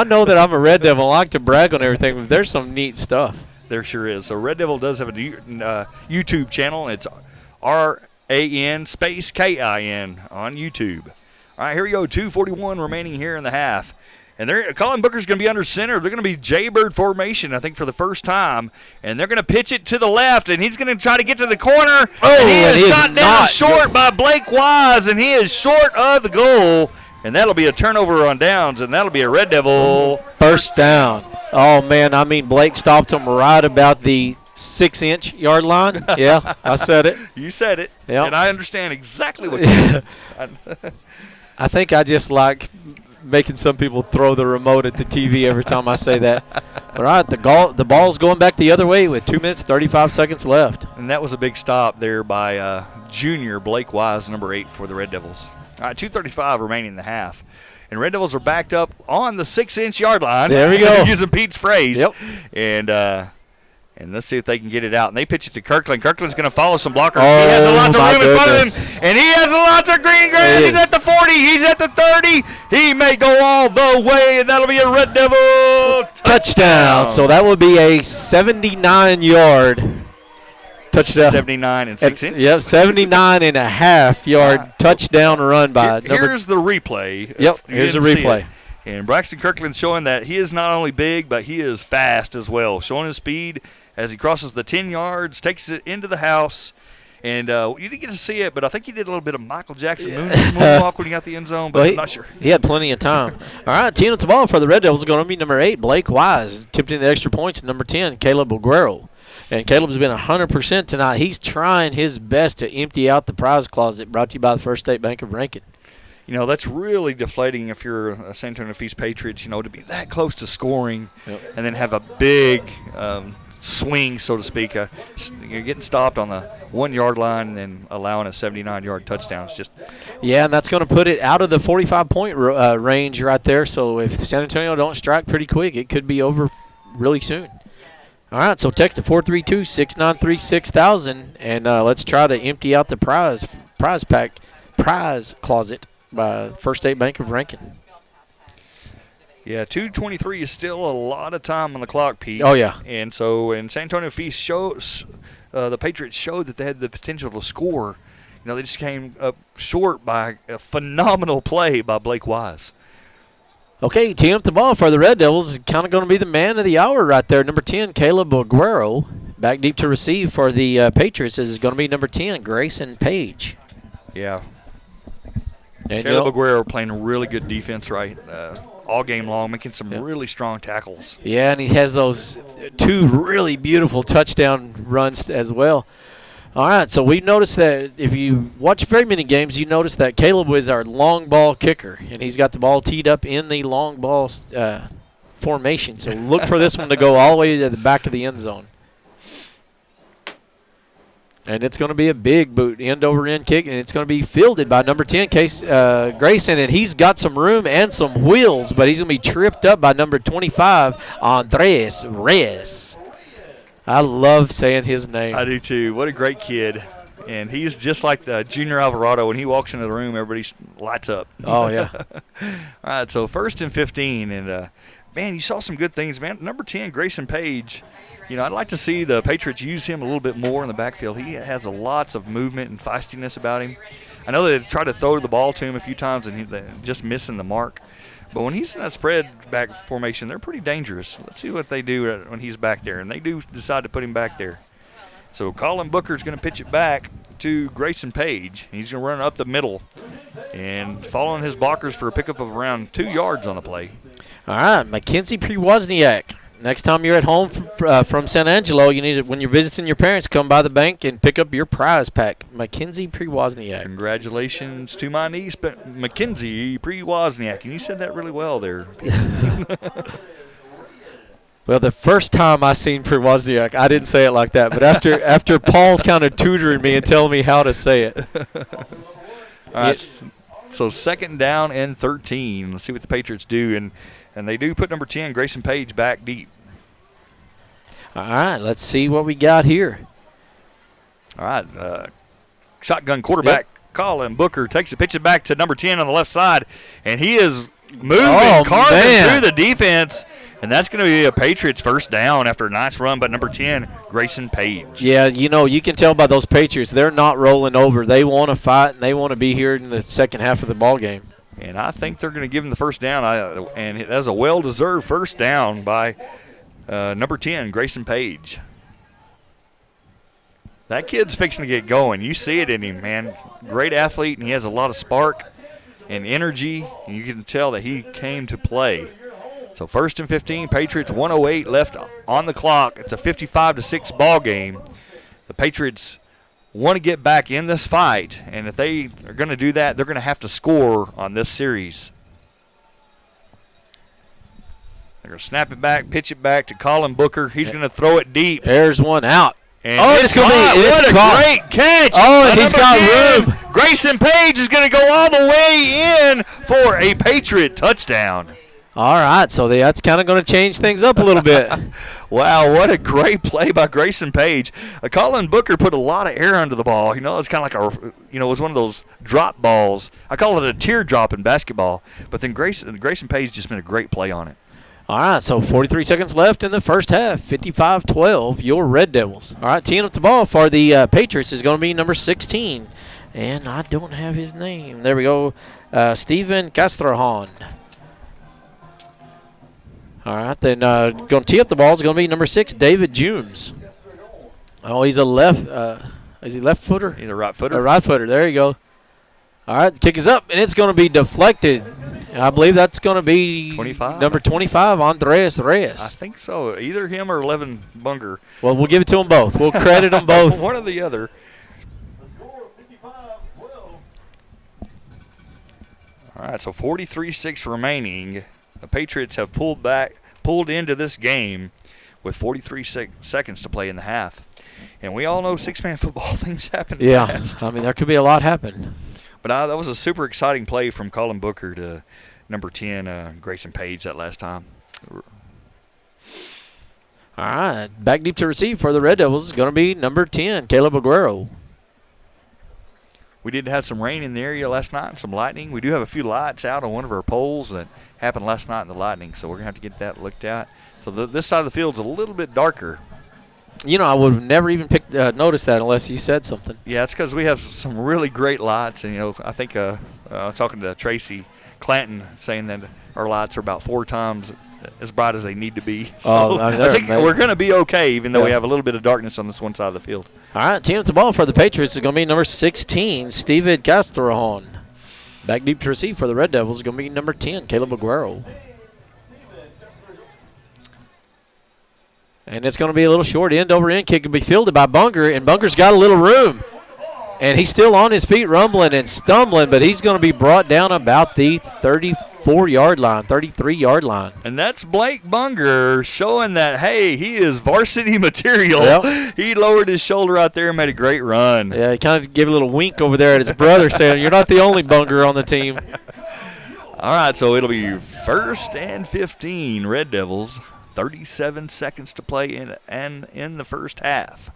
know that I'm a Red Devil. I like to brag on everything, but there's some neat stuff. There sure is. So Red Devil does have a YouTube channel. It's RAN space KIN on YouTube. All right, here we go. 2:41 remaining here in the half. And Colin Booker's going to be under center. They're going to be Jaybird formation, I think, for the first time. And they're going to pitch it to the left, and he's going to try to get to the corner. And he is shot down short by Blake Wise, and he is short of the goal. And that'll be a turnover on downs, and that'll be a Red Devil first down. Oh, man, Blake stopped him right about the 6-inch yard line. Yeah, I said it. You said it, yep. And I understand exactly what you mean. I think I just like making some people throw the remote at the TV every time I say that. All right, the ball's going back the other way with 2 minutes, 35 seconds left. And that was a big stop there by junior Blake Wise, number 8 for the Red Devils. All right, 2:35 remaining in the half. And Red Devils are backed up on the 6-inch yard line. There we go. Using Pete's phrase. Yep. And let's see if they can get it out. And they pitch it to Kirkland. Kirkland's going to follow some blockers. He has lots of room in front of him. And he has lots of green grass. He's at the 40. He's at the 30. He may go all the way, and that'll be a Red Devil touchdown. So that will be a 79-yard touchdown. 79 and 6 inches. Yep, 79.5-yard touchdown run by Here's the replay. Yep, here's the replay. And Braxton Kirkland showing that he is not only big, but he is fast as well, showing his speed as he crosses the 10 yards, takes it into the house. And you didn't get to see it, but I think he did a little bit of Michael Jackson moonwalk when he got the end zone, but I'm not sure. He had plenty of time. All right, teeing up the ball for the Red Devils is going to be number 8, Blake Wise, attempting the extra points, number 10, Caleb Aguero. And Caleb's been 100% tonight. He's trying his best to empty out the prize closet, brought to you by the First State Bank of Rankin. You know, that's really deflating if you're a San Antonio Feast Patriots, you know, to be that close to scoring and then have a big swing, so to speak. You're getting stopped on the 1-yard line and then allowing a 79-yard touchdown. It's just and that's going to put it out of the 45-point range right there. So if San Antonio don't strike pretty quick, it could be over really soon. All right, so text to 432-693-6000, and let's try to empty out the prize closet by First State Bank of Rankin. Yeah, 2:23 is still a lot of time on the clock, Pete. Oh, yeah. And so, and San Antonio Feast shows the Patriots showed that they had the potential to score. You know, they just came up short by a phenomenal play by Blake Wise. Okay, teeing up the ball for the Red Devils is kind of going to be the man of the hour right there. Number 10, Caleb Aguero, back deep to receive for the Patriots is going to be number 10, Grayson Page. Yeah. And Caleb Aguero playing really good defense all game long, making some really strong tackles. Yeah, and he has those 2 really beautiful touchdown runs as well. All right, so we noticed that if you watch very many games, you notice that Caleb was our long ball kicker, and he's got the ball teed up in the long ball formation. So look for this one to go all the way to the back of the end zone. And it's going to be a big boot, end-over-end kick, and it's going to be fielded by number 10, Grayson, and he's got some room and some wheels, but he's going to be tripped up by number 25, Andres Reyes. I love saying his name. I do too. What a great kid. And he's just like the Junior Alvarado. When he walks into the room, everybody lights up. Oh, yeah. All right, so 1st and 15. And, man, you saw some good things, man. Number 10, Grayson Page. You know, I'd like to see the Patriots use him a little bit more in the backfield. He has lots of movement and feistiness about him. I know they tried to throw the ball to him a few times, and they're just missing the mark. But when he's in that spread back formation, they're pretty dangerous. Let's see what they do when he's back there. And they do decide to put him back there. So Colin Booker's going to pitch it back to Grayson Page. He's going to run up the middle and following his blockers for a pickup of around 2 yards on the play. All right, Mackenzie Prewozniak. Next time you're at home from San Angelo, you need to, when you're visiting your parents, come by the bank and pick up your prize pack. Mackenzie Prewozniak. Congratulations to my niece, Mackenzie Prewozniak. And you said that really well there. Well, the first time I seen Prewozniak, I didn't say it like that. But after Paul kind of tutoring me and telling me how to say it. All right, so 2nd down and 13. Let's see what the Patriots do. And they do put number 10, Grayson Page, back deep. All right, let's see what we got here. All right, shotgun quarterback Colin Booker takes it, pitch it back to number 10 on the left side, and he is moving, carving through the defense, and that's going to be a Patriots first down after a nice run by number 10, Grayson Page. Yeah, you know, you can tell by those Patriots, they're not rolling over. They want to fight, and they want to be here in the second half of the ball game. And I think they're going to give him the first down, and that's a well-deserved first down by number 10, Grayson Page. That kid's fixing to get going. You see it in him, man. Great athlete, and he has a lot of spark and energy, and you can tell that he came to play. So 1st and 15, Patriots 1:08 left on the clock. It's a 55-6 ball game. The Patriots want to get back in this fight, and if they are going to do that, they're going to have to score on this series. They're going to snap it back, pitch it back to Colin Booker. He's going to throw it deep. There's one out. And it's going to be what a great catch. Oh, and he's got room. Grayson Page is going to go all the way in for a Patriot touchdown. All right, so that's kind of going to change things up a little bit. Wow, what a great play by Grayson Page. Colin Booker put a lot of air under the ball. It's kind of like it was one of those drop balls. I call it a teardrop in basketball. But then Grayson Page just made a great play on it. All right, so 43 seconds left in the first half. 55-12, your Red Devils. All right, teeing up the ball for the Patriots is going to be number 16. And I don't have his name. There we go. Steven Castrohan. All right, then going to tee up the ball is going to be number 6, David Jumes. Oh, he's a left. Is he left footer? He's a right footer. A right footer. There you go. All right, the kick is up, and it's going to be deflected. I believe that's going to be 25? Number 25, Andreas Reyes. I think so. Either him or Levin Bunger. Well, we'll give it to them both. We'll credit them both. One or the other. All right, so 43-6 remaining. The Patriots have pulled into this game with 43 seconds to play in the half. And we all know six-man football, things happen fast. I mean, there could be a lot happen. But that was a super exciting play from Colin Booker to number 10, Grayson Page, that last time. All right, back deep to receive for the Red Devils is going to be number 10, Caleb Aguero. We did have some rain in the area last night and some lightning. We do have a few lights out on one of our poles that happened last night in the lightning, so we're going to have to get that looked at. So this side of the field's a little bit darker. I would have never even noticed that unless you said something. Yeah, it's because we have some really great lights, and I think talking to Tracy Clanton saying that our lights are about 4 times as bright as they need to be. So I think we're going to be okay, even though we have a little bit of darkness on this one side of the field. All right, team at the ball for the Patriots is going to be number 16, Steven Castrohan. Back deep to receive for the Red Devils is going to be number 10, Caleb Aguero. And it's going to be a little short end-over-end kick. Will be fielded by Bunger, and Bunger's got a little room. And he's still on his feet, rumbling and stumbling, but he's going to be brought down about the 34-yard line, 33-yard line. And that's Blake Bunger showing that, hey, he is varsity material. Yep. He lowered his shoulder out there and made a great run. Yeah, he kind of gave a little wink over there at his brother saying, you're not the only Bunger on the team. All right, so it'll be 1st and 15, Red Devils. 37 seconds to play in the first half.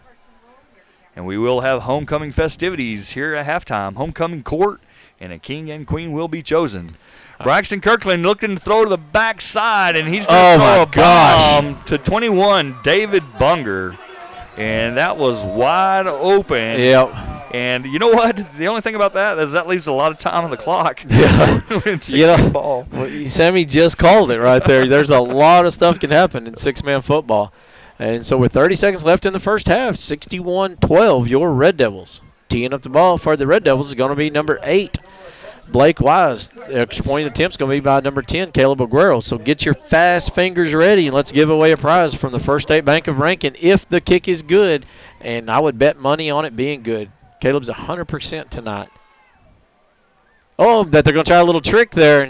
And we will have homecoming festivities here at halftime. Homecoming court, and a king and queen will be chosen. Braxton Kirkland looking to throw to the backside, and he's going to throw a bomb to 21, David Bunger. And that was wide open. Yep. And you know what? The only thing about that is that leaves a lot of time on the clock. Yeah. Ball. Well, Sammy just called it right there. There's a lot of stuff can happen in six-man football. And so with 30 seconds left in the first half, 61-12, your Red Devils. Teeing up the ball for the Red Devils is going to be number 8, Blake Wise. Extra point attempt is going to be by number 10, Caleb Aguero. So get your fast fingers ready, and let's give away a prize from the First State Bank of Rankin if the kick is good. And I would bet money on it being good. Caleb's 100% tonight. Oh, but they're going to try a little trick there.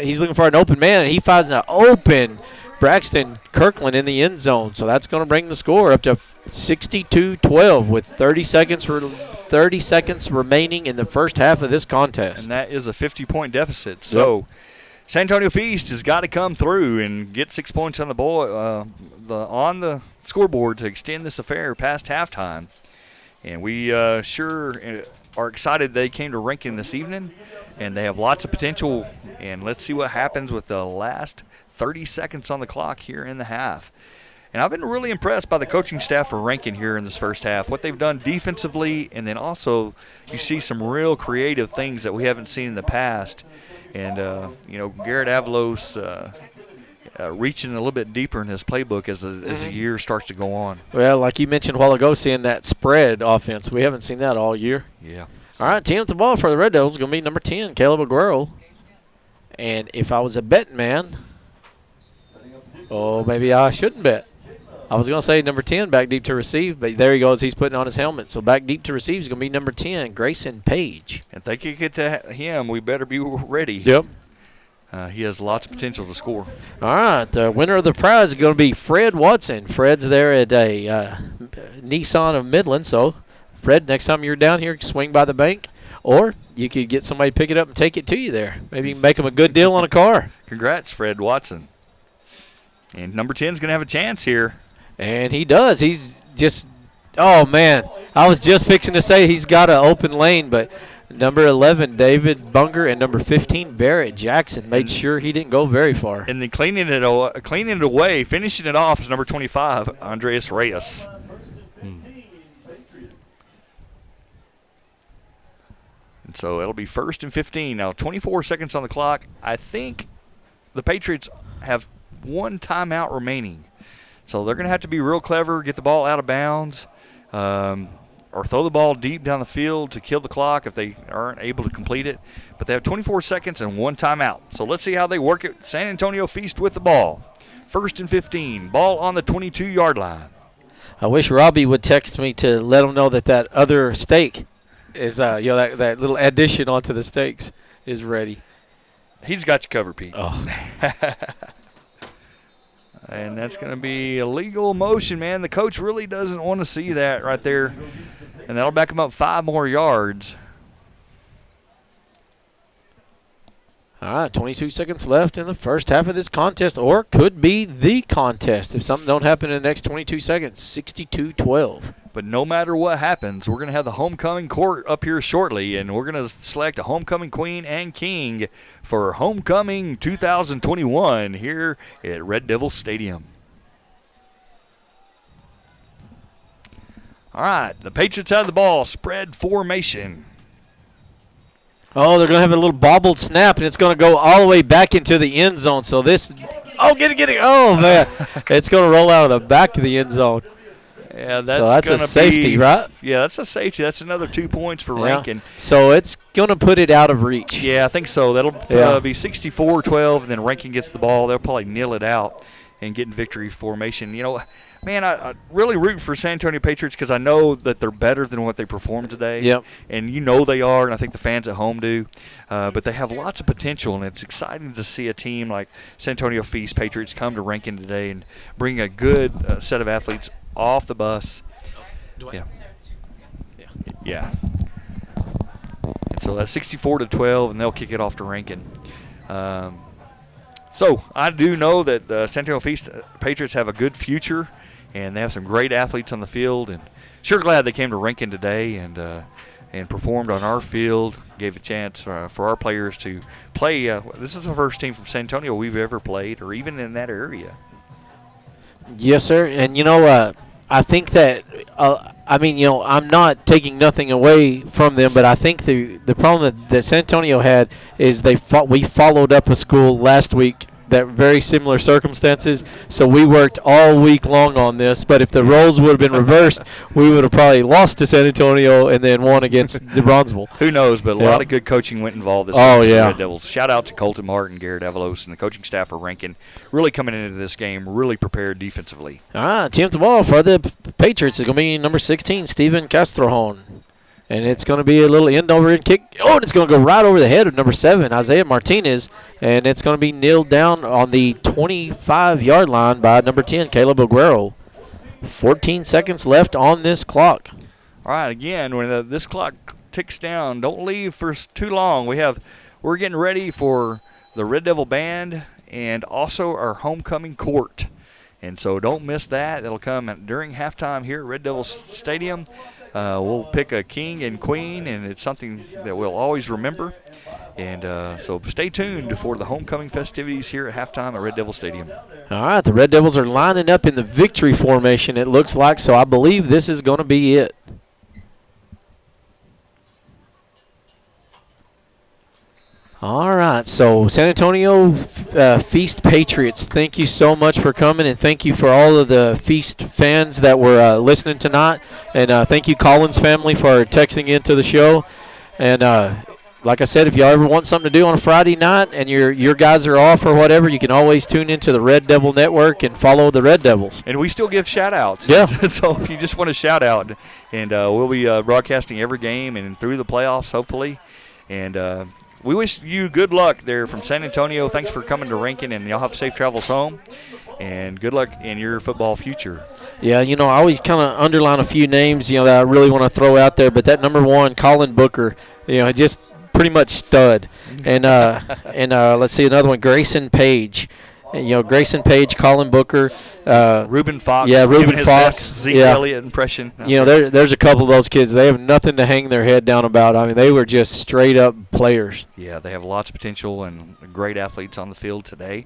He's looking for an open man, and he finds an open Braxton Kirkland in the end zone. So that's going to bring the score up to 62-12 with 30 seconds remaining in the first half of this contest. And that is a 50-point deficit. So San Antonio Feast has got to come through and get 6 points on the scoreboard to extend this affair past halftime. And we sure are excited they came to Rankin this evening, and they have lots of potential. And let's see what happens with the last 30 seconds on the clock here in the half. And I've been really impressed by the coaching staff for Rankin here in this first half, what they've done defensively, and then also you see some real creative things that we haven't seen in the past. And, Garrett Avalos reaching a little bit deeper in his playbook as the year starts to go on. Well, like you mentioned a while ago, seeing that spread offense. We haven't seen that all year. Yeah. All right, team at the ball for the Red Devils is going to be number 10, Caleb Aguero. And if I was a betting man, maybe I shouldn't bet. I was going to say number 10, back deep to receive, but there he goes. He's putting on his helmet. So back deep to receive is going to be number 10, Grayson Page. If they can get to him, we better be ready. Yep. He has lots of potential to score. All right, the winner of the prize is going to be Fred Watson. Fred's there at a Nissan of Midland. So, Fred, next time you're down here, swing by the bank. Or you could get somebody to pick it up and take it to you there. Maybe you can make them a good deal on a car. Congrats, Fred Watson. And number 10 is going to have a chance here. And he does. He's just, oh, man. I was just fixing to say he's got an open lane, but number 11, David Bunger, and number 15, Barrett Jackson, made sure he didn't go very far. And then cleaning it away, finishing it off is number 25, Andreas Reyes. And so it'll be 1st and 15. Now, 24 seconds on the clock. I think the Patriots have one timeout remaining. So they're going to have to be real clever, get the ball out of bounds, or throw the ball deep down the field to kill the clock if they aren't able to complete it. But they have 24 seconds and one timeout. So let's see how they work it. San Antonio Feast with the ball. 1st and 15. Ball on the 22-yard line. I wish Robbie would text me to let him know that other steak is, that little addition onto the steaks is ready. He's got you covered, Pete. Oh. And that's going to be a legal motion, man. The coach really doesn't want to see that right there. And that'll back him up 5 more yards. All right, 22 seconds left in the first half of this contest, or could be the contest if something don't happen in the next 22 seconds. 62-12. But no matter what happens, we're going to have the homecoming court up here shortly, and we're going to select a homecoming queen and king for homecoming 2021 here at Red Devil Stadium. All right, the Patriots have the ball, spread formation. Oh, they're going to have a little bobbled snap, and it's going to go all the way back into the end zone. So this, get it. Oh, man. It's going to roll out of the back of the end zone. Yeah, that's a safety, right? Yeah, that's a safety. That's another 2 points for Rankin. So it's going to put it out of reach. Yeah, I think so. That'll be 64-12, and then Rankin gets the ball. They'll probably kneel it out and get in victory formation. You know, man, I really root for San Antonio Patriots because I know that they're better than what they performed today. Yep. And you know they are, and I think the fans at home do. But they have lots of potential, and it's exciting to see a team like San Antonio Feast Patriots come to Rankin today and bring a good set of athletes off the bus. Yeah. And so that's 64-12, and they'll kick it off to Rankin. So I do know that the San Antonio Feast Patriots have a good future, and they have some great athletes on the field. And sure glad they came to Rankin today and performed on our field, gave a chance for our players to play. This is the first team from San Antonio we've ever played, or even in that area. Yes, sir. And, I think that, I'm not taking nothing away from them, but I think the problem that San Antonio had is we followed up a school last week that very similar circumstances, so we worked all week long on this. But if the roles would have been reversed, we would have probably lost to San Antonio and then won against the Bronzeville. Who knows, but a lot of good coaching went involved this week for the Red Devils. Shout out to Colton Martin, Garrett Avalos, and the coaching staff for Rankin, really coming into this game, really prepared defensively. All right, team to ball for the Patriots is going to be number 16, Steven Castrojon. And it's going to be a little end-over-end kick. Oh, and it's going to go right over the head of number 7, Isaiah Martinez. And it's going to be kneeled down on the 25-yard line by number 10, Caleb Aguero. 14 seconds left on this clock. All right, again, when this clock ticks down, don't leave for too long. We're getting ready for the Red Devil Band and also our homecoming court. And so don't miss that. It'll come during halftime here at Red Devil Stadium. We'll pick a king and queen, and it's something that we'll always remember. And so stay tuned for the homecoming festivities here at halftime at Red Devil Stadium. All right, the Red Devils are lining up in the victory formation, it looks like, so I believe this is going to be it. All right, so San Antonio Feast Patriots, thank you so much for coming, and thank you for all of the Feast fans that were listening tonight. And thank you, Collins family, for texting into the show. And like I said, if y'all ever want something to do on a Friday night and your guys are off or whatever, you can always tune into the Red Devil Network and follow the Red Devils. And we still give shout-outs. Yeah. So if you just want a shout-out, and we'll be broadcasting every game and through the playoffs, hopefully. And we wish you good luck there from San Antonio. Thanks for coming to Rankin, and y'all have safe travels home. And good luck in your football future. Yeah, I always kind of underline a few names, that I really want to throw out there. But that number 1, Colin Booker, just pretty much stud. And let's see another one, Grayson Page. Grayson Page, Colin Booker, Reuben Fox. Yeah, giving Reuben his Fox. best Zeke Yeah. Elliott impression. There's a couple of those kids. They have nothing to hang their head down about. I mean, they were just straight up players. Yeah, they have lots of potential and great athletes on the field today.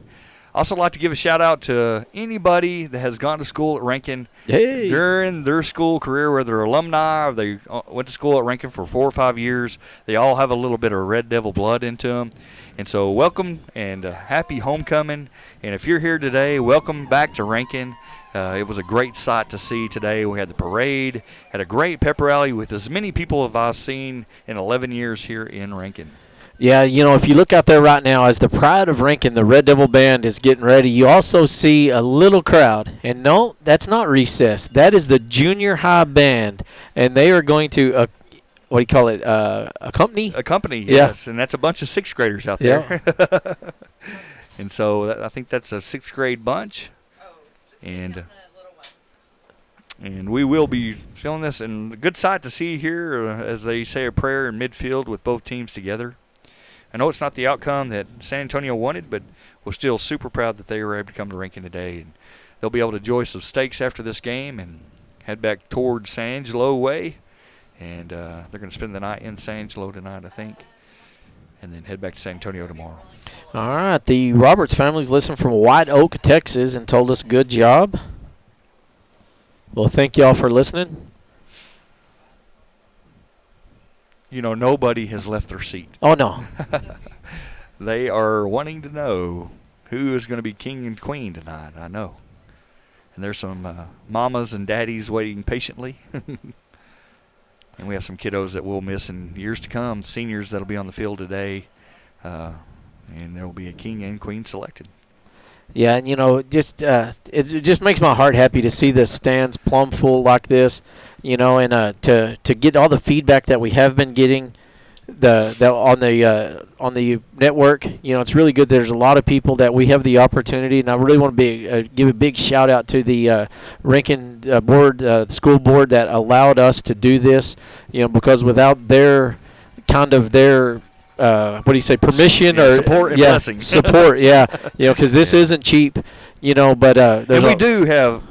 Also like to give a shout-out to anybody that has gone to school at Rankin during their school career, whether they're alumni or they went to school at Rankin for 4 or 5 years. They all have a little bit of Red Devil blood into them. And so welcome and happy homecoming. And if you're here today, welcome back to Rankin. It was a great sight to see today. We had the parade, had a great pep rally with as many people as I've seen in 11 years here in Rankin. Yeah, if you look out there right now, as the pride of Rankin, the Red Devil Band is getting ready, you also see a little crowd. And no, that's not recess. That is the junior high band. And they are going to, what do you call it, accompany? Accompany, yes. And that's a bunch of 6th graders out there. Yeah. And so I think that's a 6th grade bunch. And we will be filming this. And a good sight to see here as they say a prayer in midfield with both teams together. I know it's not the outcome that San Antonio wanted, but we're still super proud that they were able to come to Rankin today. And they'll be able to enjoy some steaks after this game and head back towards San Angelo way. And they're going to spend the night in San Angelo tonight, I think, and then head back to San Antonio tomorrow. All right. The Roberts family's listening from White Oak, Texas, and told us good job. Well, thank y'all for listening. Nobody has left their seat. Oh, no. They are wanting to know who is going to be king and queen tonight, I know. And there's some mamas and daddies waiting patiently. And we have some kiddos that we'll miss in years to come, seniors that'll be on the field today. And there will be a king and queen selected. Yeah, and it just makes my heart happy to see the stands plumb full like this, and to get all the feedback that we have been getting, on the network. It's really good. There's a lot of people that we have the opportunity, and I really want to give a big shout out to the Rankin board, the school board that allowed us to do this. Because without their what do you say, permission or support and blessing. Support, yeah, because this isn't cheap, but and we do have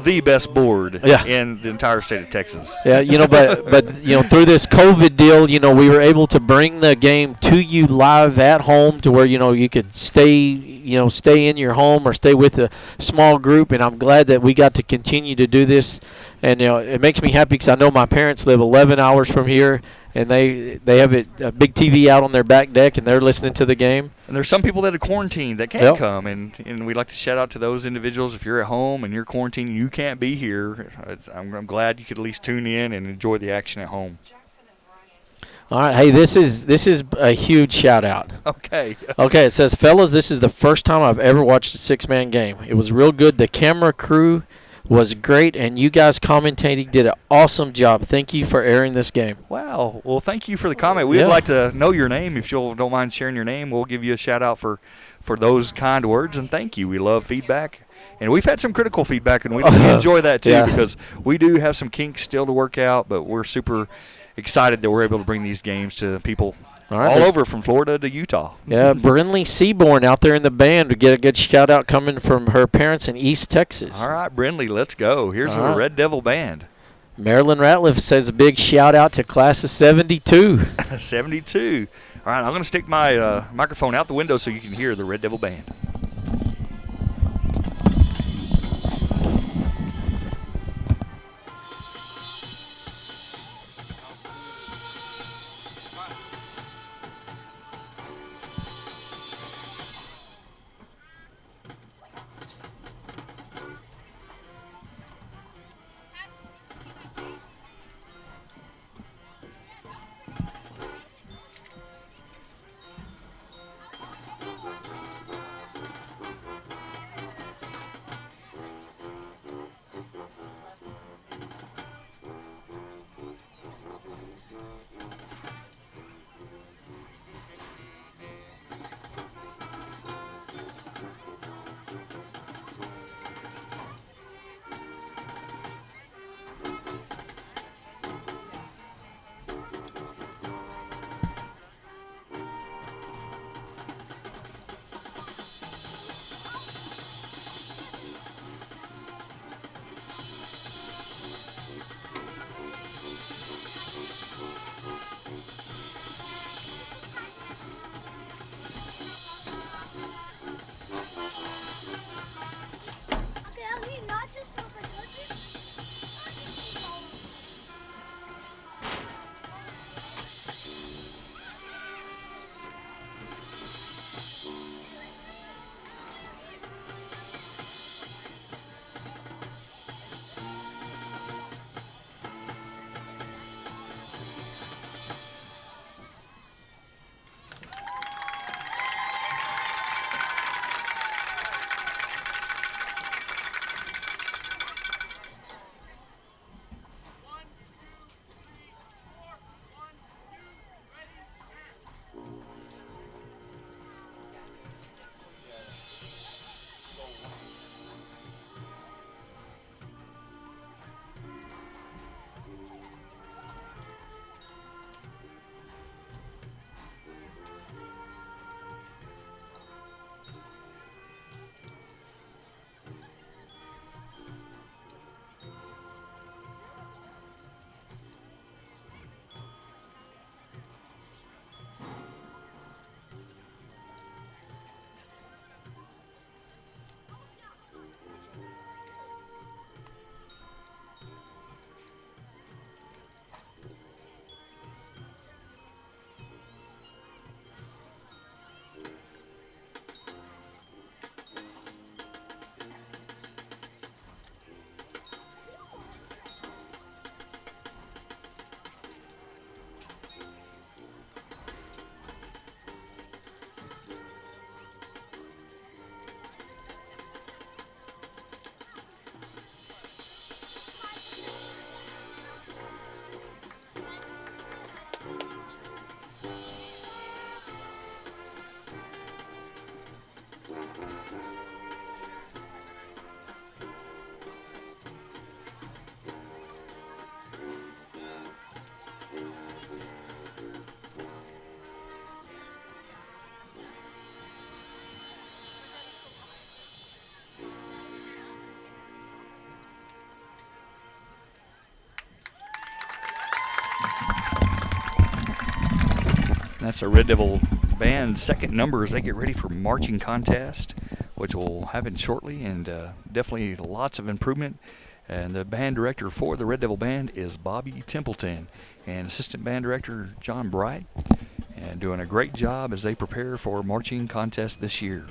the best board in the entire state of Texas. Yeah, but through this COVID deal, we were able to bring the game to you live at home to where you could stay in your home or stay with a small group, and I'm glad that we got to continue to do this. And it makes me happy because I know my parents live 11 hours from here, and they have a big TV out on their back deck, and they're listening to the game. And there's some people that are quarantined that can't come, and we'd like to shout out to those individuals. If you're at home and you're quarantined and you can't be here, I'm glad you could at least tune in and enjoy the action at home. All right, hey, this is a huge shout out. Okay. Okay, it says, fellas, this is the first time I've ever watched a 6-man game. It was real good. The camera crew was great, and you guys commentating did an awesome job. Thank you for airing this game. Wow. Well, thank you for the comment. We'd like to know your name. If you don't mind sharing your name, we'll give you a shout-out for those kind words, and thank you. We love feedback. And we've had some critical feedback, and we enjoy that too because we do have some kinks still to work out, but we're super excited that we're able to bring these games to people all over from Florida to Utah. Yeah, Brinley Seaborn out there in the band. We get a good shout-out coming from her parents in East Texas. All right, Brinley, let's go. Here's the Red Devil Band. Marilyn Ratliff says a big shout-out to class of 72. 72. All right, I'm going to stick my microphone out the window so you can hear the Red Devil Band. that's a Red Devil band's second number as they get ready for marching contest, which will happen shortly, and definitely lots of improvement. And the band director for the Red Devil Band is Bobby Templeton, and assistant band director John Bright, and doing a great job as they prepare for marching contest this year.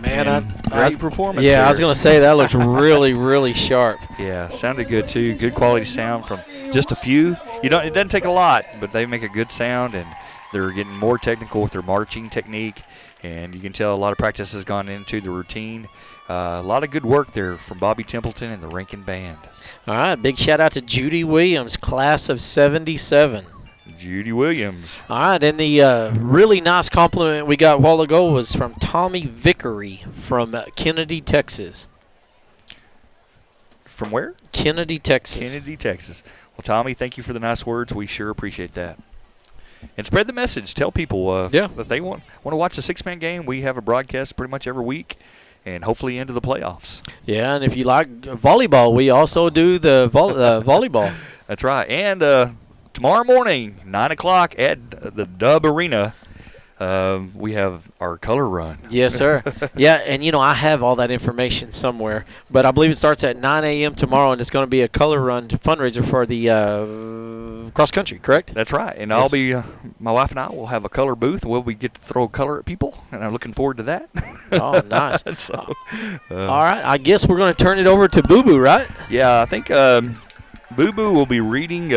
Man, Great performance. Yeah, there. I was going to say that looked really, really sharp. Yeah, sounded good too. Good quality sound from just a few. It doesn't take a lot, but they make a good sound, and they're getting more technical with their marching technique. And you can tell a lot of practice has gone into the routine. A lot of good work there from Bobby Templeton and the Rankin Band. All right, big shout out to Judy Williams, class of '77. Judy Williams. All right, and the really nice compliment we got a while ago was from Tommy Vickery from Kennedy, Texas. From where? Kennedy, Texas. Kennedy, Texas. Well, Tommy, thank you for the nice words. We sure appreciate that. And spread the message. Tell people that they want to watch a six-man game. We have a broadcast pretty much every week, and hopefully into the playoffs. Yeah, and if you like volleyball, we also do the volleyball. That's right. And tomorrow morning, 9 o'clock at the Dub Arena, we have our color run. Yes, sir. Yeah, and, I have all that information somewhere. But I believe it starts at 9 a.m. tomorrow, and it's going to be a color run fundraiser for the cross-country, correct? That's right. And Yes. my wife and I will have a color booth where we get to throw color at people, and I'm looking forward to that. Oh, nice. So, all right, I guess we're going to turn it over to Boo Boo, right? Yeah, I think Boo Boo will be reading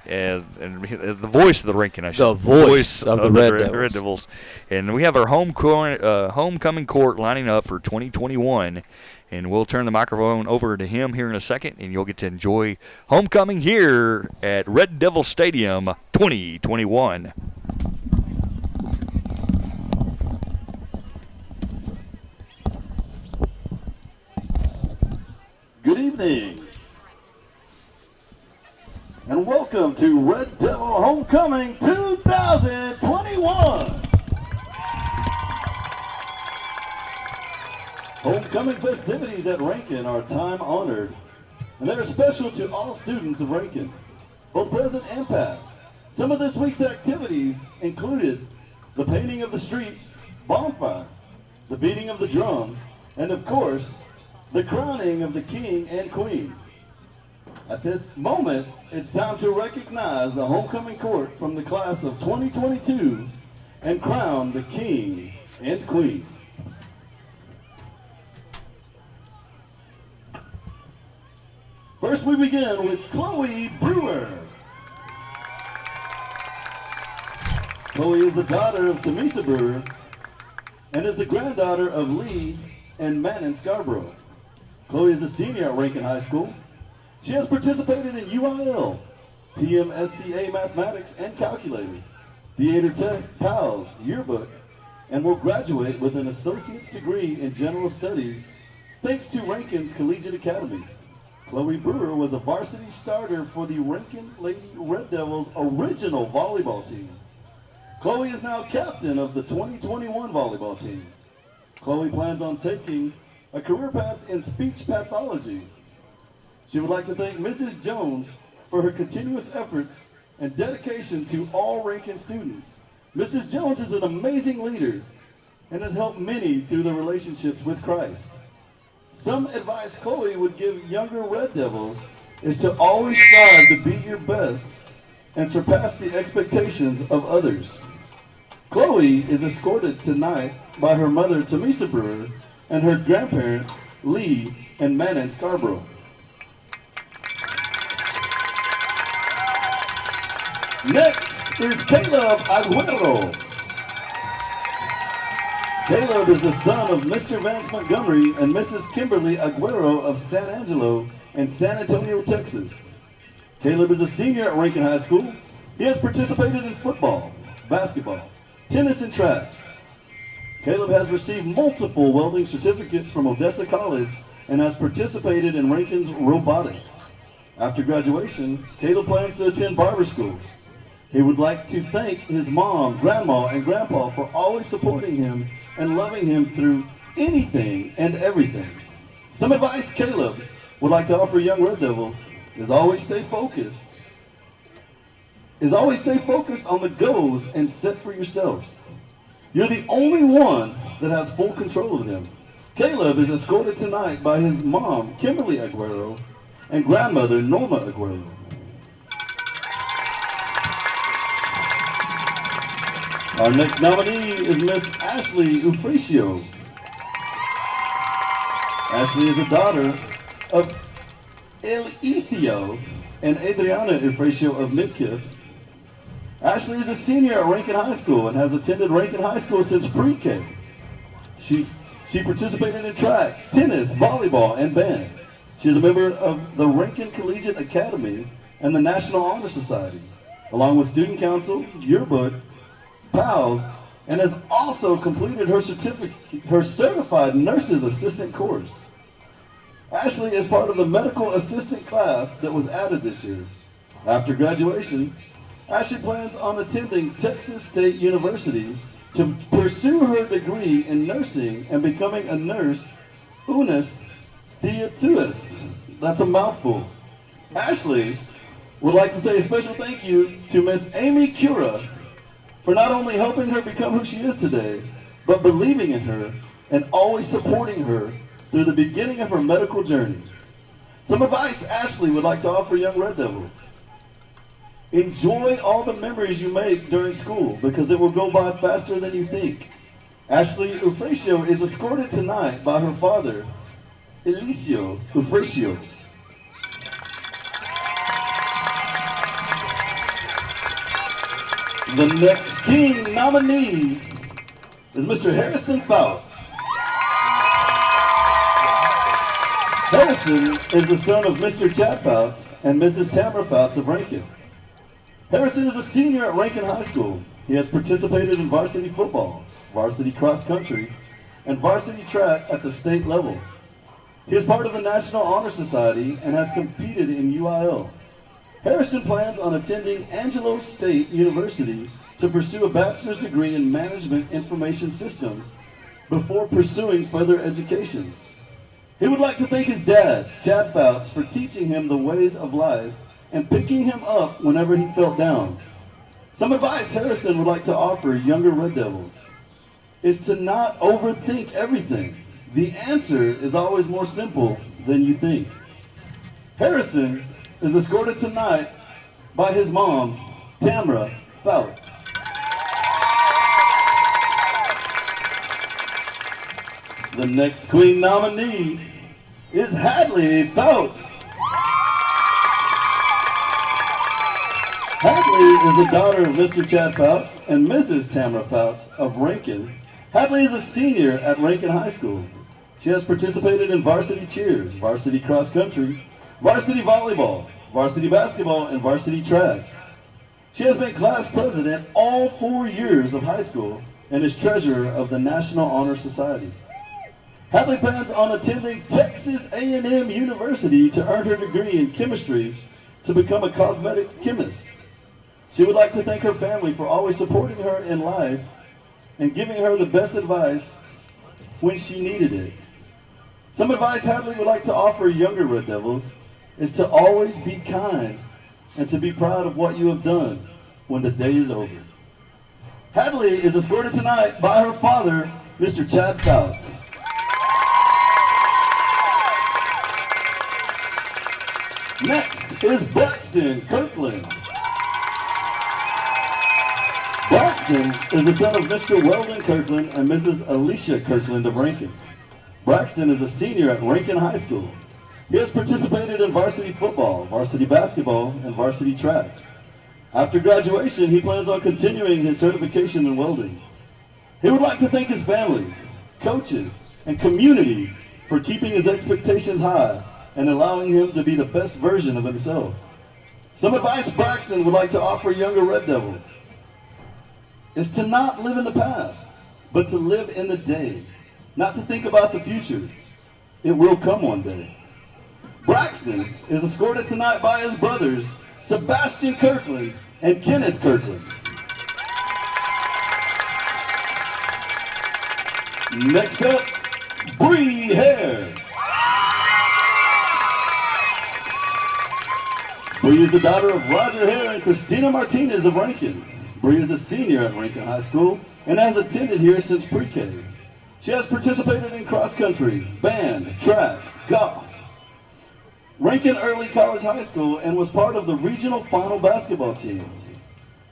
and the voice of the Rankin, I should The voice of the Red Devils. And we have our homecoming court lining up for 2021. And we'll turn the microphone over to him here in a second, and you'll get to enjoy homecoming here at Red Devil Stadium 2021. Good evening, and welcome to Red Devil Homecoming 2021. Homecoming festivities at Rankin are time-honored, and they're special to all students of Rankin, both present and past. Some of this week's activities included the painting of the streets, bonfire, the beating of the drum, and of course, the crowning of the king and queen. At this moment, it's time to recognize the homecoming court from the class of 2022 and crown the king and queen. First, we begin with Chloe Brewer. Chloe is the daughter of Tamisa Brewer and is the granddaughter of Lee and Manon Scarborough. Chloe is a senior at Rankin High School. She has participated in UIL, TMSCA Mathematics and Calculator, Theater Tech, PALS, Yearbook, and will graduate with an associate's degree in general studies thanks to Rankin's Collegiate Academy. Chloe Brewer was a varsity starter for the Rankin Lady Red Devils original volleyball team. Chloe is now captain of the 2021 volleyball team. Chloe plans on taking a career path in speech pathology. She would like to thank Mrs. Jones for her continuous efforts and dedication to all Rankin students. Mrs. Jones is an amazing leader and has helped many through their relationships with Christ. Some advice Chloe would give younger Red Devils is to always strive to be your best and surpass the expectations of others. Chloe is escorted tonight by her mother, Tamisa Brewer, and her grandparents, Lee and Manon Scarborough. Next is Caleb Aguero. Caleb is the son of Mr. Vance Montgomery and Mrs. Kimberly Aguero of San Angelo and San Antonio, Texas. Caleb is a senior at Rankin High School. He has participated in football, basketball, tennis, and track. Caleb has received multiple welding certificates from Odessa College and has participated in Rankin's robotics. After graduation, Caleb plans to attend barber school. He would like to thank his mom, grandma, and grandpa for always supporting him and loving him through anything and everything. Some advice Caleb would like to offer young Red Devils is always stay focused. On the goals and set for yourself. You're the only one that has full control of them. Caleb is escorted tonight by his mom, Kimberly Aguero, and grandmother, Norma Aguero. Our next nominee is Miss Ashley Ufratio. Ashley is a daughter of Elicio and Adriana Ufratio of Midkiff. Ashley is a senior at Rankin High School and has attended Rankin High School since pre-K. She participated in track, tennis, volleyball, and band. She is a member of the Rankin Collegiate Academy and the National Honor Society, along with Student Council, Yearbook, PALS, and has also completed her certified nurse's assistant course. Ashley is part of the medical assistant class that was added this year. After graduation, Ashley plans on attending Texas State University to pursue her degree in nursing and becoming a nurse, unus theatuist. That's a mouthful. Ashley would like to say a special thank you to Miss Amy Cura for not only helping her become who she is today, but believing in her and always supporting her through the beginning of her medical journey. Some advice Ashley would like to offer young Red Devils. Enjoy all the memories you make during school because it will go by faster than you think. Ashley Ufratio is escorted tonight by her father, Elicio Ufratio. The next King nominee is Mr. Harrison Phelps. Harrison is the son of Mr. Chad Phelps and Mrs. Tamara Phelps of Rankin. Harrison is a senior at Rankin High School. He has participated in varsity football, varsity cross country, and varsity track at the state level. He is part of the National Honor Society and has competed in UIL. Harrison plans on attending Angelo State University to pursue a bachelor's degree in Management Information Systems before pursuing further education. He would like to thank his dad, Chad Phelps, for teaching him the ways of life and picking him up whenever he felt down. Some advice Harrison would like to offer younger Red Devils is to not overthink everything. The answer is always more simple than you think. Harrison is escorted tonight by his mom, Tamara Phelps. The next Queen nominee is Hadley Phelps. Hadley is the daughter of Mr. Chad Phelps and Mrs. Tamara Phelps of Rankin. Hadley is a senior at Rankin High School. She has participated in varsity cheers, varsity cross country, varsity volleyball, varsity basketball, and varsity track. She has been class president all 4 years of high school and is treasurer of the National Honor Society. Hadley plans on attending Texas A&M University to earn her degree in chemistry to become a cosmetic chemist. She would like to thank her family for always supporting her in life and giving her the best advice when she needed it. Some advice Hadley would like to offer younger Red Devils is to always be kind and to be proud of what you have done when the day is over. Hadley is escorted tonight by her father, Mr. Chad Phelps. Next is Braxton Kirkland. Braxton is the son of Mr. Weldon Kirkland and Mrs. Alicia Kirkland of Rankin. Braxton is a senior at Rankin High School. He has participated in varsity football, varsity basketball, and varsity track. After graduation, he plans on continuing his certification in welding. He would like to thank his family, coaches, and community for keeping his expectations high and allowing him to be the best version of himself. Some advice Braxton would like to offer younger Red Devils is to not live in the past, but to live in the day, not to think about the future. It will come one day. Braxton is escorted tonight by his brothers, Sebastian Kirkland and Kenneth Kirkland. Next up, Bree Hare. Bree is the daughter of Roger Hare and Christina Martinez of Rankin. Bree is a senior at Rankin High School and has attended here since pre-K. She has participated in cross-country, band, track, golf, Rankin Early College High School, and was part of the regional final basketball team.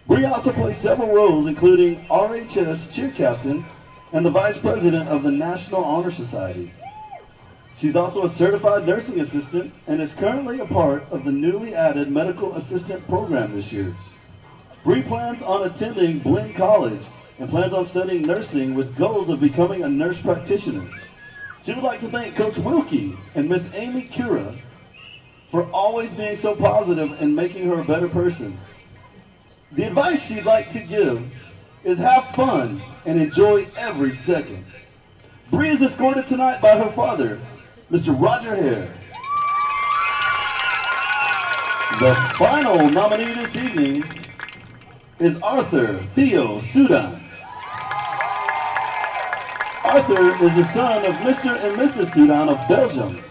Bree also plays several roles, including RHS cheer captain and the vice president of the National Honor Society. She's also a certified nursing assistant and is currently a part of the newly added medical assistant program this year. Bree plans on attending Blinn College and plans on studying nursing with goals of becoming a nurse practitioner. She would like to thank Coach Wilkie and Miss Amy Cura for always being so positive and making her a better person. The advice she'd like to give is have fun and enjoy every second. Bree is escorted tonight by her father, Mr. Roger Hare. The final nominee this evening is Arthur Theo Sudan. Arthur is the son of Mr. and Mrs. Sudan of Belgium.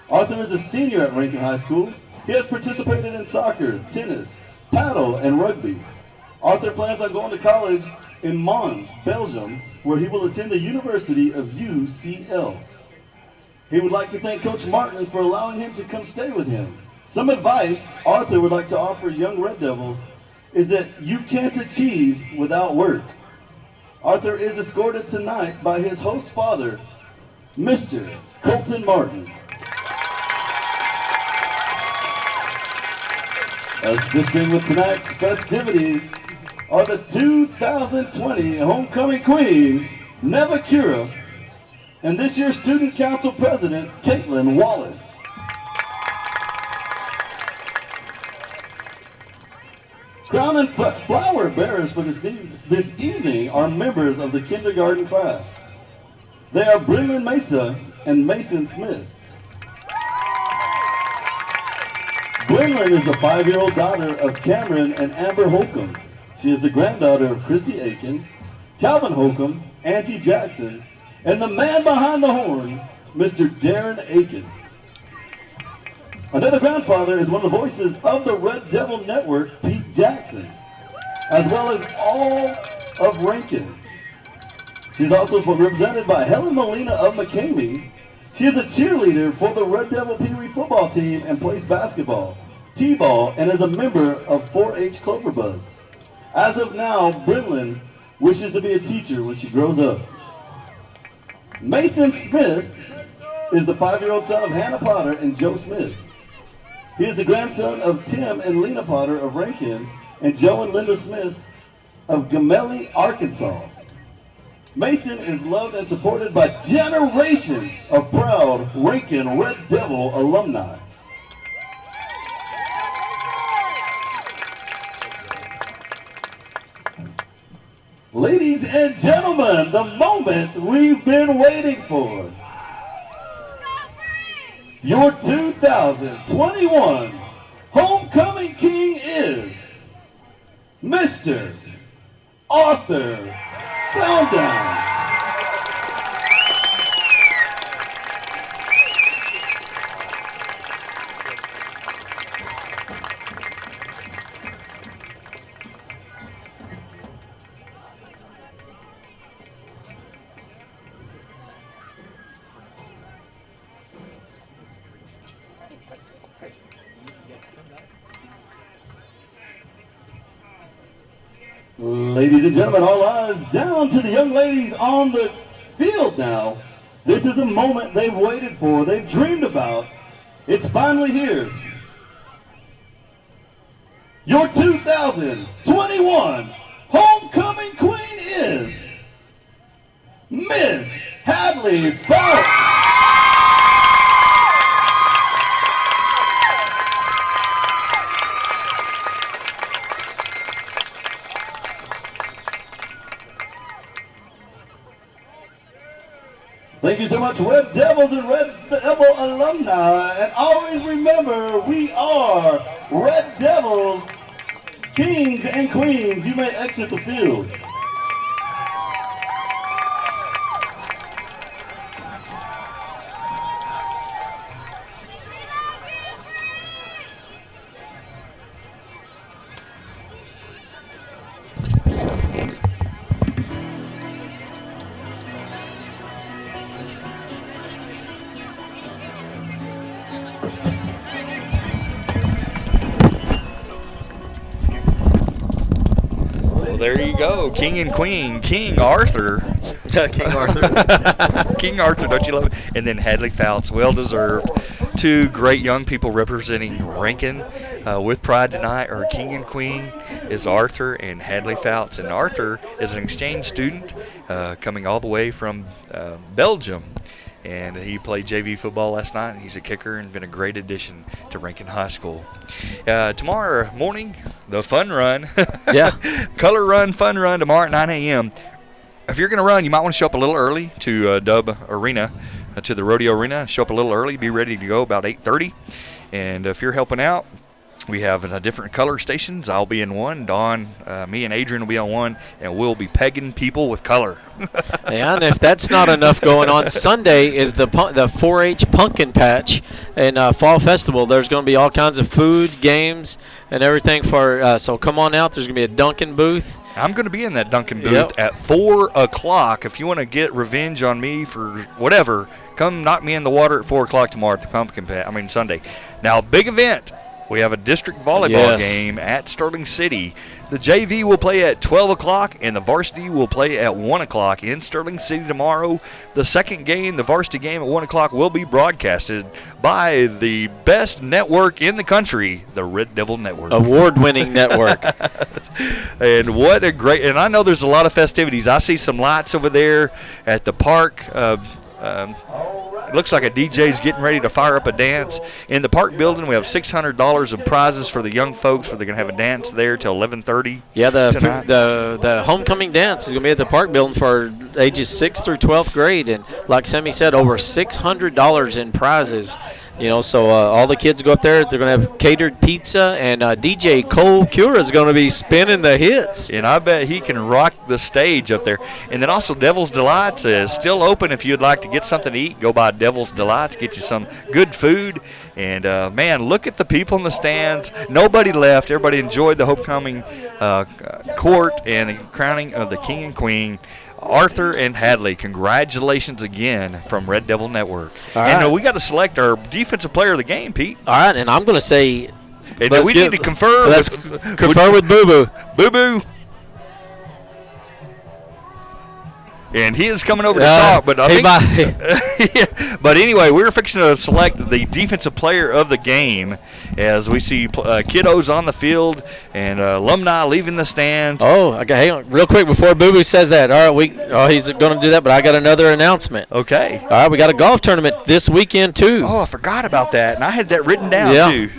Arthur is a senior at Rankin High School. He has participated in soccer, tennis, paddle, and rugby. Arthur plans on going to college in Mons, Belgium, where he will attend the University of UCL. He would like to thank Coach Martin for allowing him to come stay with him. Some advice Arthur would like to offer young Red Devils is that you can't achieve without work. Arthur is escorted tonight by his host father, Mr. Colton Martin. Assisting with tonight's festivities are the 2020 Homecoming Queen, Neva Cura, and this year's Student Council President, Caitlin Wallace. Crown and flower bearers for this evening are members of the kindergarten class. They are Brennan Mesa and Mason Smith. Brennan is the 5-year-old daughter of Cameron and Amber Holcomb. She is the granddaughter of Christy Aiken, Calvin Holcomb, Angie Jackson, and the man behind the horn, Mr. Darren Aiken. Another grandfather is one of the voices of the Red Devil Network, Pete Jackson, as well as all of Rankin. She's also represented by Helen Molina of McCamey. She is a cheerleader for the Red Devil Pee Wee football team and plays basketball, t-ball, and is a member of 4-H Cloverbuds. As of now, Brenlin wishes to be a teacher when she grows up. Mason Smith is the 5-year-old son of Hannah Potter and Joe Smith. He is the grandson of Tim and Lena Potter of Rankin and Joe and Linda Smith of Gamelli, Arkansas. Mason is loved and supported by generations of proud Rankin Red Devil alumni. Ladies and gentlemen, the moment we've been waiting for. Your 2021 Homecoming King is Mr. Arthur Sounddown. Ladies and gentlemen, all eyes down to the young ladies on the field now. This is a moment they've waited for, they've dreamed about. It's finally here. Your 2021 Homecoming Queen is Miss Hadley Phelps. Thank you so much, Red Devils and Red Devil alumni. And always remember, we are Red Devils, Kings and Queens. You may exit the field. There you go, King and Queen, King Arthur. King Arthur. King Arthur, don't you love it? And then Hadley Phelps, well deserved. Two great young people representing Rankin with pride tonight. Our King and Queen is Arthur and Hadley Phelps. And Arthur is an exchange student coming all the way from Belgium. And he played JV football last night, and he's a kicker and been a great addition to Rankin High School. Tomorrow morning, the fun run. Yeah. Color run, fun run tomorrow at 9 a.m. If you're going to run, you might want to show up a little early to Dub Arena, to the Rodeo Arena. Show up a little early. Be ready to go about 8:30. And if you're helping out, we have different color stations. I'll be in one. Dawn, me and Adrian will be on one, and we'll be pegging people with color. And if that's not enough going on, Sunday is the 4-H Pumpkin Patch and Fall Festival. There's going to be all kinds of food, games, and everything for. So come on out. There's going to be a Dunkin' booth. I'm going to be in that Dunkin' booth at 4 o'clock. If you want to get revenge on me for whatever, come knock me in the water at 4 o'clock tomorrow at the Sunday. Now, big event. We have a district volleyball game at Sterling City. The JV will play at 12 o'clock, and the varsity will play at 1 o'clock in Sterling City tomorrow. The second game, the varsity game at 1 o'clock, will be broadcasted by the best network in the country, the Red Devil Network. Award-winning network. And what a great – and I know there's a lot of festivities. I see some lights over there at the park. It looks like a DJ's getting ready to fire up a dance. In the park building, we have $600 of prizes for the young folks, where they're going to have a dance there till 11:30. Yeah, the homecoming dance is going to be at the park building for ages 6th through 12th grade. And like Sammy said, over $600 in prizes. You know, so all the kids go up there. They're going to have catered pizza, and DJ Cole Cura is going to be spinning the hits. And I bet he can rock the stage up there. And then also Devil's Delights is still open. If you'd like to get something to eat, go by Devil's Delights, get you some good food. And, man, look at the people in the stands. Nobody left. Everybody enjoyed the homecoming court and the crowning of the King and Queen. Arthur and Hadley, congratulations again from Red Devil Network. And we got to select our defensive player of the game, Pete. All right, and I'm going to say – need to confer. Let's confer with Boo Boo. Boo Boo. And he is coming over to talk, but but anyway, we're fixing to select the defensive player of the game as we see kiddos on the field and alumni leaving the stands. Oh, okay, hang on real quick before Boo Boo says that. All right, he's going to do that, but I got another announcement. Okay. All right, we got a golf tournament this weekend too. Oh, I forgot about that, and I had that written down too.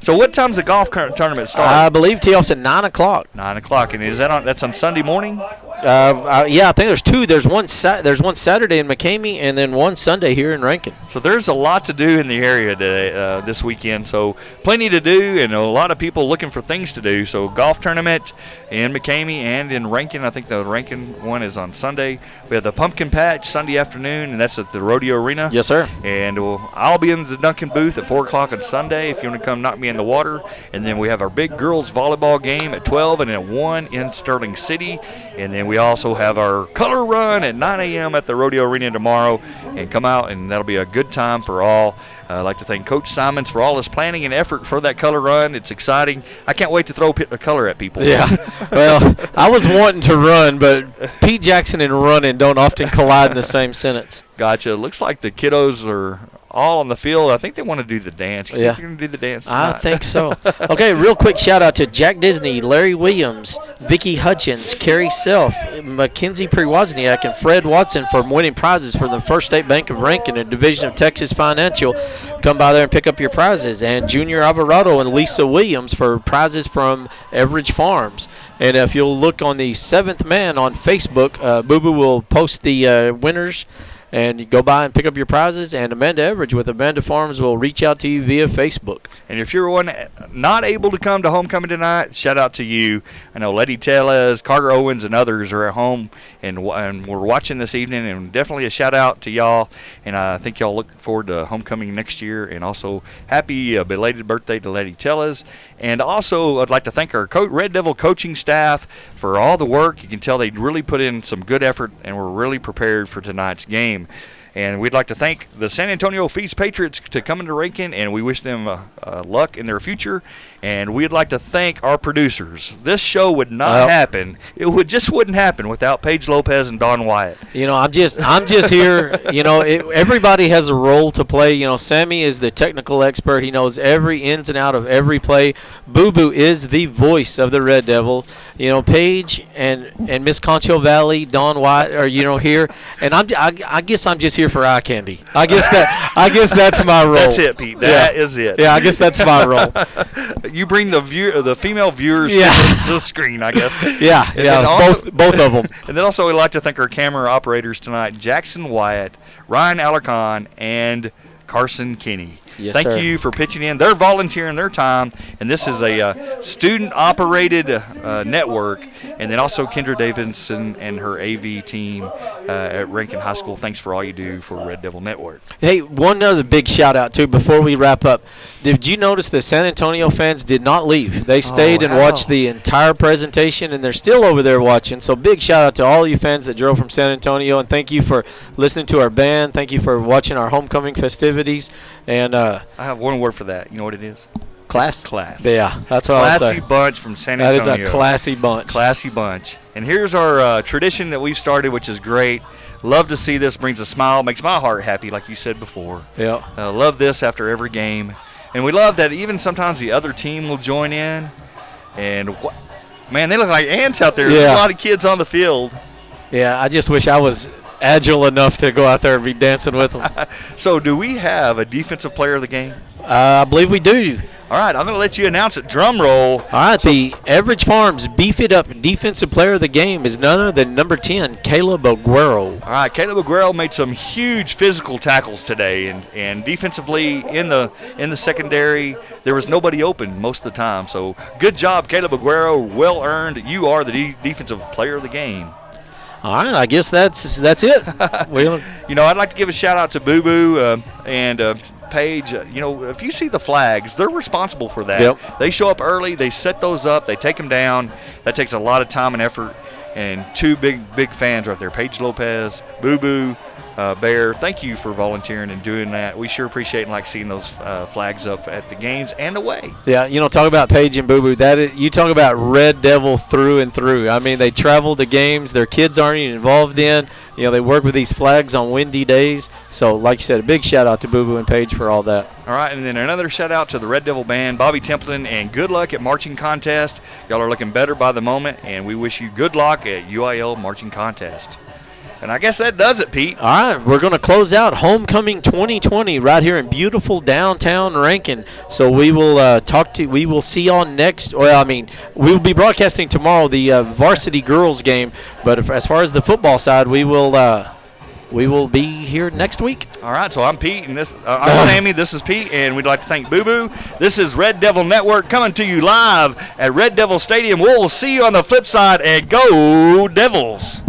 So what time's the golf tournament start? I believe tee off's at 9 o'clock. 9 o'clock, and is that that's on Sunday morning? Yeah, I think there's two. There's one Saturday in McCamey, and then one Sunday here in Rankin. So there's a lot to do in the area today, this weekend. So plenty to do, and a lot of people looking for things to do. So golf tournament in McCamey and in Rankin. I think the Rankin one is on Sunday. We have the pumpkin patch Sunday afternoon, and that's at the Rodeo Arena. Yes, sir. And I'll be in the Duncan booth at 4 o'clock on Sunday if you want to come knock me in the water. And then we have our big girls volleyball game at 12 and at 1 in Sterling City. And then we also have our color run at 9 a.m. at the Rodeo Arena tomorrow. And come out, and that'll be a good time for all. I'd like to thank Coach Simons for all his planning and effort for that color run. It's exciting. I can't wait to throw a color at people. Yeah. Well, I was wanting to run, but Pete Jackson and running don't often collide in the same sentence. Gotcha. Looks like the kiddos are all on the field. I think they want to do the dance. You think they're going to do the dance tonight? I think so. Okay, real quick shout out to Jack Disney, Larry Williams, Vicky Hutchins, Carrie Self, Mackenzie Prewozniak, and Fred Watson for winning prizes for the First State Bank of Rankin and Division of Texas Financial. Come by there and pick up your prizes. And Junior Alvarado and Lisa Williams for prizes from Everidge Farms. And if you'll look on the Seventh Man on Facebook, Boo Boo will post the winners. And you go by and pick up your prizes, and Amanda Everidge with Amanda Farms will reach out to you via Facebook. And if you're one not able to come to homecoming tonight, shout out to you. I know Letty Tellez, Carter Owens, and others are at home, and we're watching this evening, and definitely a shout out to y'all. And I think y'all look forward to homecoming next year, and also happy belated birthday to Letty Tellez. And also, I'd like to thank our Red Devil coaching staff for all the work. You can tell they really put in some good effort, and we're really prepared for tonight's game. And we'd like to thank the San Antonio Feast Patriots to come into Rankin, and we wish them luck in their future. And we'd like to thank our producers. This show would not happen. It wouldn't happen without Paige Lopez and Don Wyatt. You know, I'm just here. You know, everybody has a role to play. You know, Sammy is the technical expert. He knows every ins and out of every play. Boo Boo is the voice of the Red Devil. You know, Paige and Miss Concho Valley, Don Wyatt are here, and I guess I'm just here for eye candy. I guess that's my role. That's it, Pete. That is it. Yeah, I guess that's my role. You bring the female viewers to the screen, I guess. Yeah, also, both of them. And then also we'd like to thank our camera operators tonight, Jackson Wyatt, Ryan Alarcon, and Carson Kinney. Yes, Thank sir. you for pitching in. They're volunteering their time, and this is a student-operated network. And then also Kendra Davidson and her AV team at Rankin High School. Thanks for all you do for Red Devil Network. Hey, one other big shout-out, too, before we wrap up. Did you notice the San Antonio fans did not leave? They stayed and watched the entire presentation, and they're still over there watching. So big shout-out to all you fans that drove from San Antonio, and thank you for listening to our band. Thank you for watching our homecoming festivities. And I have one word for that. You know what it is? Class? Class. Yeah, that's what I'll say. Classy bunch from San Antonio. That is a classy bunch. Classy bunch. And here's our tradition that we've started, which is great. Love to see this. Brings a smile. Makes my heart happy, like you said before. Yeah. Love this after every game. And we love that even sometimes the other team will join in. And, man, they look like ants out there. Yeah. There's a lot of kids on the field. Yeah, I just wish I was agile enough to go out there and be dancing with them. So do we have a defensive player of the game? I believe we do. All right, I'm going to let you announce it. Drum roll. All right, the Everidge Farms Beef It Up defensive player of the game is none other than number 10, Caleb Aguero. All right, Caleb Aguero made some huge physical tackles today, and defensively in the secondary, there was nobody open most of the time. So good job, Caleb Aguero. Well earned. You are the defensive player of the game. All right, I guess that's it. You know, I'd like to give a shout out to Boo Boo and Paige. You know, if you see the flags, they're responsible for that. Yep. They show up early, they set those up, they take them down. That takes a lot of time and effort. And two big fans right there, Paige Lopez, Boo Boo, Bear. Thank you for volunteering and doing that. We sure appreciate and like seeing those flags up at the games and away. Yeah, you know, talk about Paige and Boo Boo. You talk about Red Devil through and through. I mean, they travel to games their kids aren't even involved in. You know, they work with these flags on windy days. So, like you said, a big shout out to Boo Boo and Paige for all that. All right, and then another shout out to the Red Devil Band, Bobby Templeton, and good luck at marching contest. Y'all are looking better by the moment, and we wish you good luck at UIL marching contest. And I guess that does it, Pete. All right, we're going to close out Homecoming 2020 right here in beautiful downtown Rankin. So we will we will see y'all next. Well, I mean, we will be broadcasting tomorrow the varsity girls game. But as far as the football side, we will be here next week. All right, so I'm Pete, and I'm Sammy. This is Pete, and we'd like to thank Boo Boo. This is Red Devil Network coming to you live at Red Devil Stadium. We'll see you on the flip side, and go Devils!